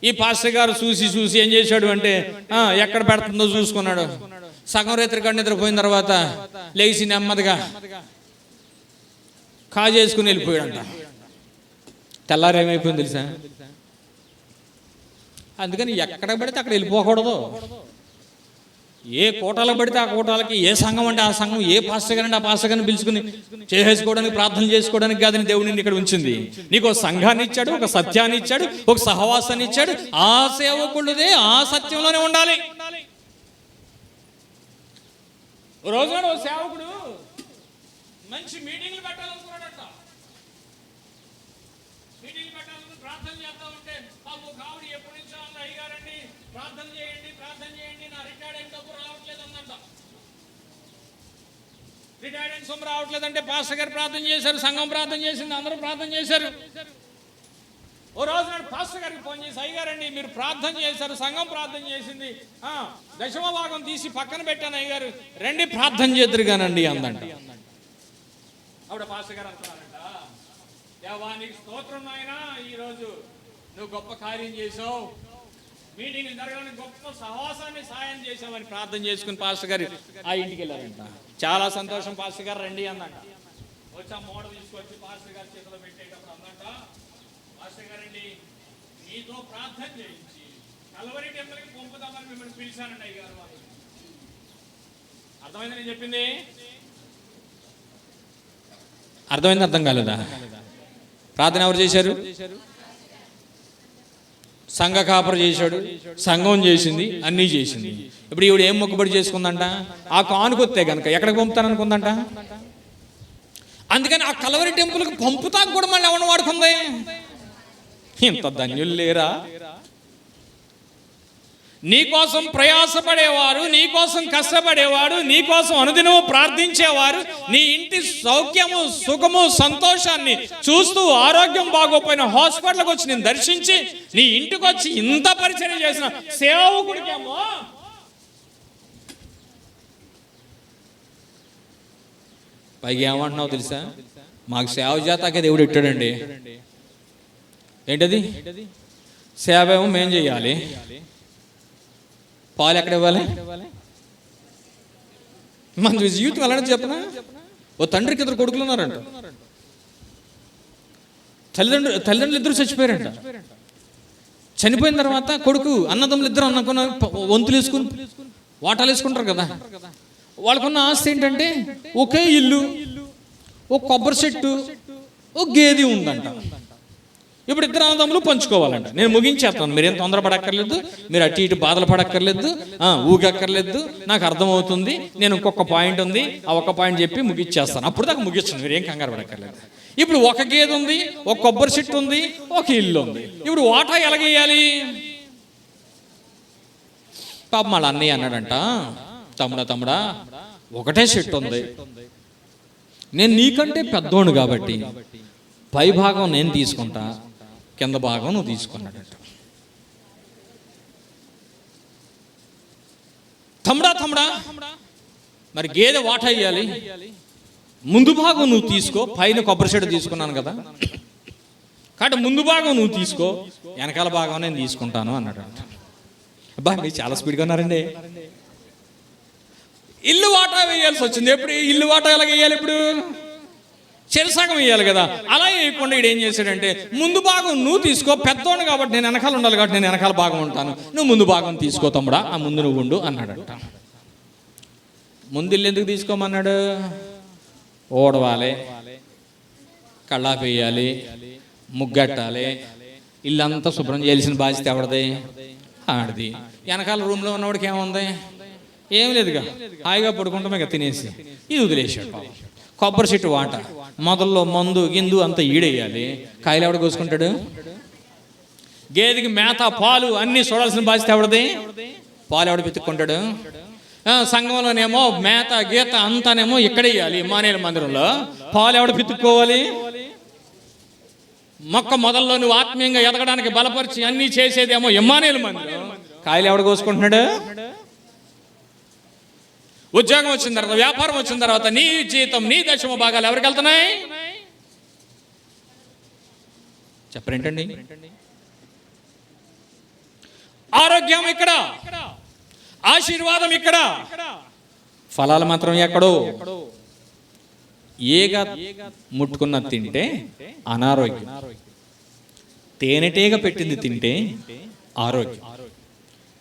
ఈ పాస్టర్ గారు చూసి ఏం చేశాడు అంటే, ఎక్కడ పెడుతుందో చూసుకున్నాడు. సగం రేత్రి గడి నిద్రపోయిన తర్వాత లేచి నెమ్మదిగా కాజేసుకుని వెళ్ళిపోయాడంట. తెల్లారేమైపోయింది తెలుసా? అందుకని ఎక్కడ పడితే అక్కడ వెళ్ళిపోకూడదు. ఏ కోటాలకు పడితే ఆ కోటాలకి, ఏ సంఘం అంటే ఆ సంఘం, ఏ పాస్టర్ గారంటే ఆ పాస్టర్ గారిని పిలుచుకుని చేసుకోవడానికి, ప్రార్థన చేసుకోవడానికి కాదని దేవుడిని ఇక్కడ ఉంచింది. నీకు ఒక సంఘాన్ని ఇచ్చాడు, ఒక సత్యాన్ని ఇచ్చాడు, ఒక సహవాసాన్ని ఇచ్చాడు. ఆ సేవకుడిదే ఆ సత్యంలోనే ఉండాలి. రోజున ఓ సేవకుడు మంచి మీటింగ్లు పెట్టాలనుకున్నాడట. బాబు కావుడు ఎప్పటి నుంచో అన్న అయ్యారండి, ప్రార్థన చేయండి నా రిటైర్డ్ అయిన డబ్బు రావట్లేదు అందంట. రిటైర్డ్ అయిన సొమ్ము రావట్లేదంటే పాస్టర్ గారు ప్రార్థన చేశారు, సంఘం ప్రార్థన చేసింది, అందరూ ప్రార్థన చేశారు. ఓ రోజు నాడు పాస్టర్ గారికి ఫోన్ చేసి, అయ్యారండి మీరు ప్రార్థన చేశారు, సంఘం ప్రార్థన చేసింది, దశమ భాగం తీసి పక్కన పెట్టాను అయ్యారు, రండి ప్రార్థన చేద్దరు కానండి అందంట. అప్పుడు పాస్టర్ గారు అంటున్నారంట, దేవానికి స్తోత్రం నాయనా, ఈరోజు నువ్వు గొప్ప కార్యం చేసావు, మీటింగ్ జరగడానికి గొప్ప సహవాసాన్ని సాయం చేసామని ప్రార్థన చేసుకుని పాస్టర్ గారు ఆ ఇంటికి వెళ్ళారంట. చాలా సంతోషం పాస్టర్ గారు రండి అందంట. వచ్చి ఆ మోడ తీసుకొచ్చి పాస్టర్ గారి చేతిలో పెట్టేటప్పుడు అందంట, పాస్టర్ గారండి మీతో ప్రార్థన చేయించి కల్వరి టెంపుల్కి పంపుదామని మిమ్మల్ని పిలిచానండి అయ్యారు. అర్థమైంది నేను చెప్పింది? అర్థమైంది? అర్థం కాలేదా? ప్రార్థన ఎవరు చేశారు? సంఘ కాపరు చేశాడు, సంఘం చేసింది, అన్నీ చేసింది. ఇప్పుడు ఈవిడ ఏం మొక్కుబడి చేసుకుందంట? ఆ కానుకొస్తే కనుక ఎక్కడికి పంపుతాననుకుందంట. అందుకని ఆ కల్వరి టెంపుల్కి పంపుతా కూడా మళ్ళీ ఎవరిని వాడుకుంది? ఇంత ధన్యులు లేరా? నీకోసం ప్రయాసపడేవారు, నీకోసం కష్టపడేవాడు, నీకోసం అనుదినము ప్రార్థించేవారు, నీ ఇంటి సౌఖ్యము, సుఖము, సంతోషాన్ని చూస్తూ ఆరోగ్యం బాగోపోయిన హాస్పిటల్కి వచ్చి నేను దర్శించి నీ ఇంటికి వచ్చి ఇంత పరిచయం చేసిన సేవకుడికేమో పైగా ఏమంటున్నావు తెలుసా? మాకు సేవ చేతాకే దేవుడు ఇట్టాడండి. ఏంటది? సేవ ఏమో మేం చెయ్యాలి, పాలు ఎక్కడ ఇవ్వాలి? మన జీవితం అలాంటి చెప్పనా? ఓ తండ్రికి ఇద్దరు కొడుకులు ఉన్నారంట, తల్లిదండ్రులు ఇద్దరు చచ్చిపోయారంట. చనిపోయిన తర్వాత కొడుకు అన్నదమ్ములు ఇద్దరు అనుకున్న వంతులు వేసుకుని వాటాలు వేసుకుంటారు కదా. వాళ్ళకున్న ఆస్తి ఏంటంటే ఒకే ఇల్లు, ఓ కొబ్బరి చెట్టు, ఓ గేది ఉందంట. ఇప్పుడు ఇద్దరు అన్నదమ్ములు పంచుకోవాలంట. నేను ముగించేస్తాను, మీరేం తొందరపడక్కర్లేదు, మీరు అటు ఇటు బాధలు పడక్కర్లేదు, ఊగక్కర్లేదు, నాకు అర్థమవుతుంది. నేను ఇంకొక పాయింట్ ఉంది, ఆ ఒక్క పాయింట్ చెప్పి ముగించేస్తాను, అప్పుడు దాకా ముగిస్తాను, మీరేం కంగారు పడక్కర్లేదు. ఇప్పుడు ఒక గేదె ఉంది, ఒక కొబ్బరి చెట్టు ఉంది, ఒక ఇల్లు ఉంది. ఇప్పుడు వాటా ఎలాగేయాలి? పాప వాళ్ళ అన్నయ్య అన్నాడంట, తమ్ముడా ఒకటే చెట్టు ఉంది, నేను నీకంటే పెద్దోడు కాబట్టి పై భాగం నేను తీసుకుంటా, కింద భాగం నువ్వు తీసుకున్నాడట. తమ్ముడా మరి గేదె వాటా ఇయ్యాలి, ముందు భాగం నువ్వు తీసుకో, పైన కొబ్బరి చెట్టు తీసుకున్నాను కదా కాబట్టి ముందు భాగం నువ్వు తీసుకో, వెనకాల భాగం నేను తీసుకుంటాను అన్నాడు. అబ్బా మీరు చాలా స్పీడ్గా ఉన్నారండి. ఇల్లు వాటా వేయాల్సి వచ్చింది. ఎప్పుడు ఇల్లు వాటా ఎలాగ వేయాలి? ఇప్పుడు చెరసగం వేయాలి కదా. అలా వేయకుండా ఈడు ఏం చేశాడంటే, ముందు భాగం నువ్వు తీసుకో, పెద్దోడు కాబట్టి నేను వెనకాల ఉండాలి కాబట్టి నేను వెనకాల భాగం ఉంటాను, నువ్వు ముందు భాగం తీసుకో తమ్ముడా, ఆ ముందు నువ్వు ఉండు అన్నాడంట. ముందు ఇల్లు ఎందుకు తీసుకోమన్నాడు? ఓడవాలి, కళ్ళాపి వేయాలి, ముగ్గట్టాలి, ఇల్లంతా శుభ్రం చేయాల్సిన బాధ్యత ఎవరిది? ఆడిది. వెనకాల రూమ్లో ఉన్నవాడికి ఏముంది? ఏం లేదుగా, హాయిగా పడుకుంటామే కదా తినేసి. ఇది వదిలేసాడు. కొబ్బరి చెట్టు వాట మొదల్లో మందు గిందు అంతా ఈడేయాలి, కాయలు ఎవడ కోసుకుంటాడు? గేదెకి మేత పాలు అన్నీ చూడాల్సిన బాధ్యత ఎవడది? పాలు ఎవడ వెతుక్కుంటాడు? సంఘంలోనేమో మేత గీత అంతానేమో ఇక్కడేయాలి, మానేల మందిరంలో. పాలు ఎవడ పితుక్కోవాలి? మొక్క మొదల్లో నువ్వు ఆత్మీయంగా ఎదగడానికి బలపరిచి అన్నీ చేసేదేమో ఇమ్మానేలు మందిరం. కాయలు ఎవడ కోసుకుంటున్నాడు? ఉద్యోగం వచ్చిన తర్వాత, వ్యాపారం వచ్చిన తర్వాత నీ జీతం, నీ దశమ భాగాలు ఎవరికి వెళ్తున్నాయి? చెప్పరేంటండి? ఆరోగ్యం ఇక్కడ, ఆశీర్వాదం ఇక్కడ, ఫలాలు మాత్రం ఎక్కడో. ఏగా ముట్టుకున్న తింటే అనారోగ్యం, తేనెటీగ పెట్టింది తింటే ఆరోగ్యం.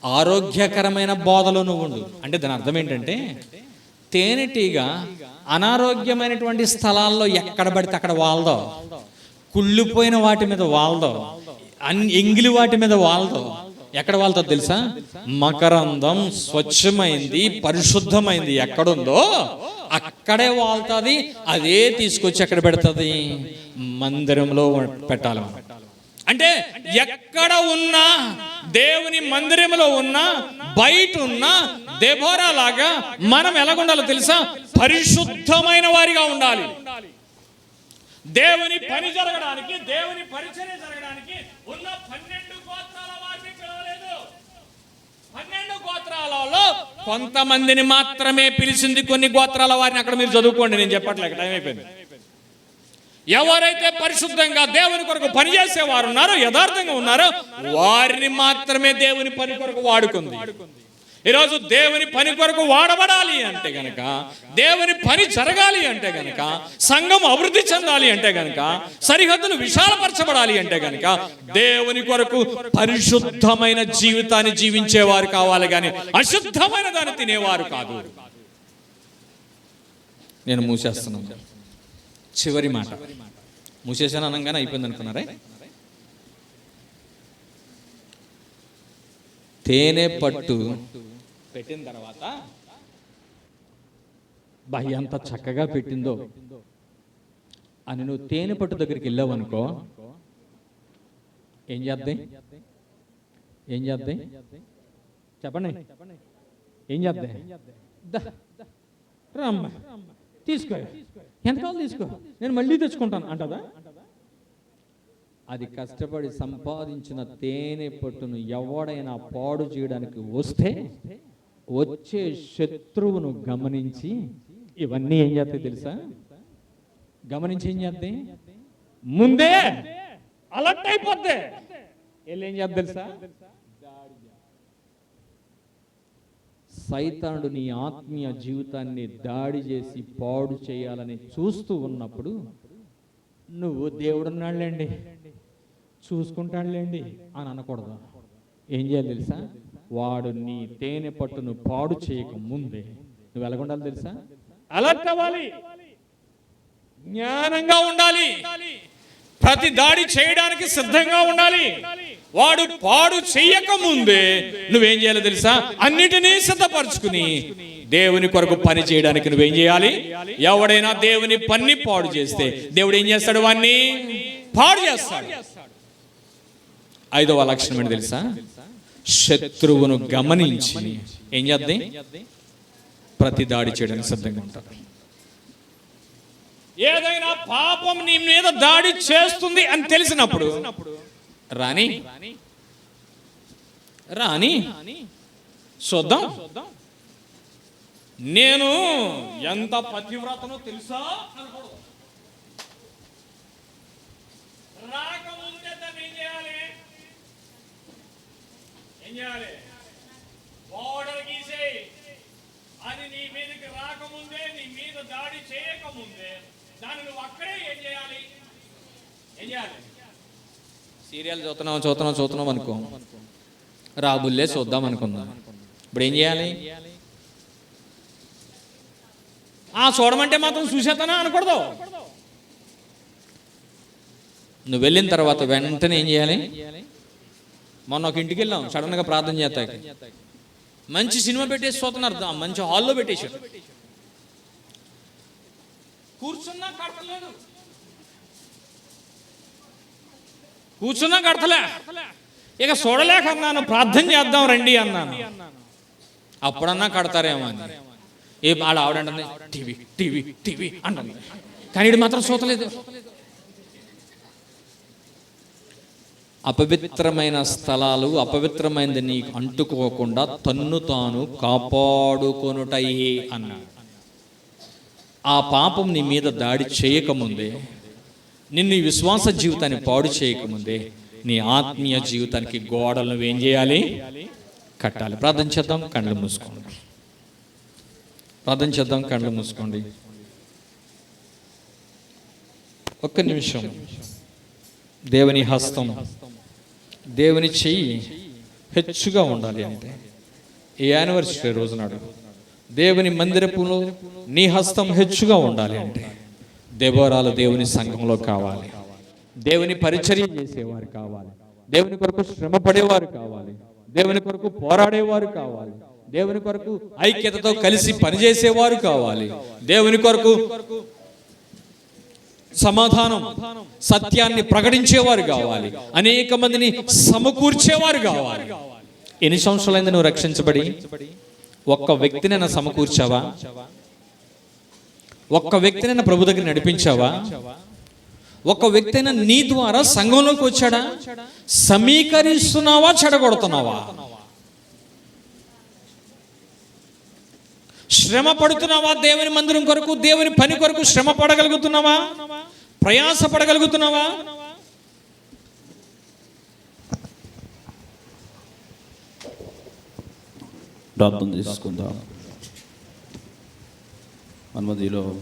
ఆరోగ్యకరమైన బోధలో నువ్వు ఉండు అంటే దాని అర్థం ఏంటంటే, తేనెటీగ అనారోగ్యమైనటువంటి స్థలాల్లో ఎక్కడ పడితే అక్కడ వాళ్దో, కుళ్ళిపోయిన వాటి మీద వాళ్దో, ఎంగిలి వాటి మీద వాళ్దో. ఎక్కడ వాళ్తో తెలుసా? మకరందం స్వచ్ఛమైంది, పరిశుద్ధమైంది ఎక్కడుందో అక్కడే వాళ్తుంది. అదే తీసుకొచ్చి ఎక్కడ పెడుతుంది? మందిరంలో పెట్టాలి. అంటే ఎక్కడ ఉన్నా, దేవుని మందిరంలో ఉన్నా, బయట ఉన్నా దెబోరా లాగా మనం ఎలాగుండాలో తెలుసా? పరిశుద్ధమైన వారిగా ఉండాలి. దేవుని పని జరగడానికి, దేవుని పరిచర్య జరగడానికి ఉన్న 12 గోత్రాల వారిని పిలవలేదు. 12 గోత్రాలలో కొంతమందిని మాత్రమే పిలిచింది. కొన్ని గోత్రాల వారిని అక్కడ మీరు చదువుకోండి, నేను చెప్పట్లేక టైం అయిపోయింది. ఎవరైతే పరిశుద్ధంగా దేవుని కొరకు పనిచేసేవారు ఉన్నారో, యథార్థంగా ఉన్నారో, వారిని మాత్రమే దేవుని పని కొరకు వాడుకుంది. ఈరోజు దేవుని పని కొరకు వాడబడాలి అంటే గనక, దేవుని పని జరగాలి అంటే గనక, సంఘం అభివృద్ధి చెందాలి అంటే గనక, సరిహద్దులు విశాలపరచబడాలి అంటే గనక, దేవుని కొరకు పరిశుద్ధమైన జీవితాన్ని జీవించేవారు కావాలి, కానీ అశుద్ధమైన దాన్ని తినేవారు కాదు. నేను మూసేస్తున్నాను. చివరి మాట. మూసేసాను అనగానే అయిపోయింది అనుకున్నారే? తేనె పట్టు పెట్టిన తర్వాత ఎంత చక్కగా పెట్టిందో అని నువ్వు తేనె పట్టు దగ్గరికి వెళ్ళావు అనుకో, ఏం చేద్దాం? చెప్పండి, ఏం చేద్దాం? రమ్మ, తీసుకో, ఎంతకాలం తీసుకో, నేను మళ్ళీ తెచ్చుకుంటాను అంటదా? అది కష్టపడి సంపాదించిన తేనె పట్టును ఎవడైనా పాడు చేయడానికి వస్తే వచ్చే శత్రువును గమనించి ఇవన్నీ ఏం చేస్తాయి తెలుసా? గమనించి ఏం చేద్దాం? ముందే అలర్ట్ అయిపోద్ది. ఏం చేద్దాం తెలుసా? సైతానుడు నీ ఆత్మీయ జీవితాన్ని దాడి చేసి పాడు చేయాలని చూస్తూ ఉన్నప్పుడు నువ్వు దేవుడున్నాడులేండి, చూసుకుంటాడులేండి అని అనకూడదు. ఏం చేయాలి తెలుసా? వాడు నీ తేనె పట్టును పాడు చేయక ముందే నువ్వు ఎలాగుండాలి తెలుసా? అలర్ట్ అవ్వాలి, జ్ఞానంగా ఉండాలి, ప్రతి దాడి చేయడానికి సిద్ధంగా ఉండాలి. వాడు పాడు చెయ్యక ముందే నువ్వేం చేయాలి తెలుసా? అన్నిటినీ సిద్ధపరచుకుని దేవుని కొరకు పని చేయడానికి నువ్వేం చేయాలి? ఎవడైనా దేవుని పని పాడు చేస్తే దేవుడు ఏం చేస్తాడు? వాడిని పాడు చేస్తాడు. 5వ లక్షణం ఏంటి తెలుసా? శత్రువును గమనించి ఏం చేద్దాం? ప్రతి దాడి చేయడానికి సిద్ధంగా ఉంటాడు. ఏదైనా పాపం నీ మీద దాడి చేస్తుంది అని తెలిసినప్పుడు రాని చూద్దాం, నేను ఎంత పతివ్రతనో తెలుసా అనుకోడు. రాకముందే దాన్ని ఏం చేయాలి? బోర్డర్ గీసేయి. అది నీ మీదకి రాకముందే, నీ మీద దాడి చేయకముందే దాన్ని నువ్వు అక్కడే ఏం చేయాలి? సీరియల్ చూస్తున్నాం అనుకో, రాబుల్లే చూద్దాం అనుకుందాం. ఇప్పుడు ఏం చేయాలి? చూడమంటే మాత్రం చూసేస్తానా అనకూడదు. నువ్వు వెళ్ళిన తర్వాత వెంటనే ఏం చేయాలి? మొన్న ఒక ఇంటికి వెళ్ళాం, సడన్గా ప్రార్థన చేస్తాకి మంచి సినిమా పెట్టేసి చూస్తున్నారు, మంచి హాల్లో పెట్టేశారు. కూర్చున్నా కడతలే. ఇక చూడలేక అన్నాను, ప్రార్థన చేద్దాం రండి అన్నాను. అప్పుడన్నా కడతారేమో అని. ఆడ ఆవిడంటుంది టీవీ అంటుంది, కానీ ఇది మాత్రం చూడలేదు. అపవిత్రమైన స్థలాలు, అపవిత్రమైనది నీకు అంటుకోకుండా తన్ను తాను కాపాడుకొనుటయే అన్నాడు. ఆ పాపం నీ మీద దాడి చేయకముందే, నిన్ను విశ్వాస జీవితాన్ని పాడు చేయకముందే నీ ఆత్మీయ జీవితానికి గోడలు నువ్వేం చేయాలి? కట్టాలి. ప్రార్థన చేద్దాం, కళ్ళు మూసుకోండి. ఒక్క నిమిషం. దేవుని హస్తం, దేవుని చెయ్యి హెచ్చుగా ఉండాలి అంటే ఈ యానివర్సరీ రోజు నాడు దేవుని మందిరపులో నీ హస్తం హెచ్చుగా ఉండాలి అంటే దెబోరాలు దేవుని సంఘంలో కావాలి, దేవుని పరిచర్య చేసేవారు కావాలి, దేవుని కొరకు శ్రమ పడేవారు కావాలి, దేవుని కొరకు పోరాడేవారు కావాలి, దేవుని కొరకు ఐక్యతతో కలిసి పనిచేసేవారు కావాలి, దేవుని కొరకు సమాధానం, సత్యాన్ని ప్రకటించేవారు కావాలి, అనేక మందిని సమకూర్చేవారు కావాలి. ఎన్ని సంవత్సరాలైంది నువ్వు రక్షించబడి? ఒక్క వ్యక్తినైనా సమకూర్చావా? ఒక్క వ్యక్తినైనా ప్రభు దగ్గర నడిపించావా? ఒక వ్యక్తి అయినా నీ ద్వారా సంఘంలోకి వచ్చాడా? సమీకరిస్తున్నావా, చెడగొడుతున్నావా? శ్రమ పడుతున్నావా? దేవుని మందిరం కొరకు, దేవుని పని కొరకు శ్రమ పడగలుగుతున్నావా? ప్రయాస పడగలుగుతున్నావా? ప్రార్థన చేసుకుందాం. మన మధ్యలో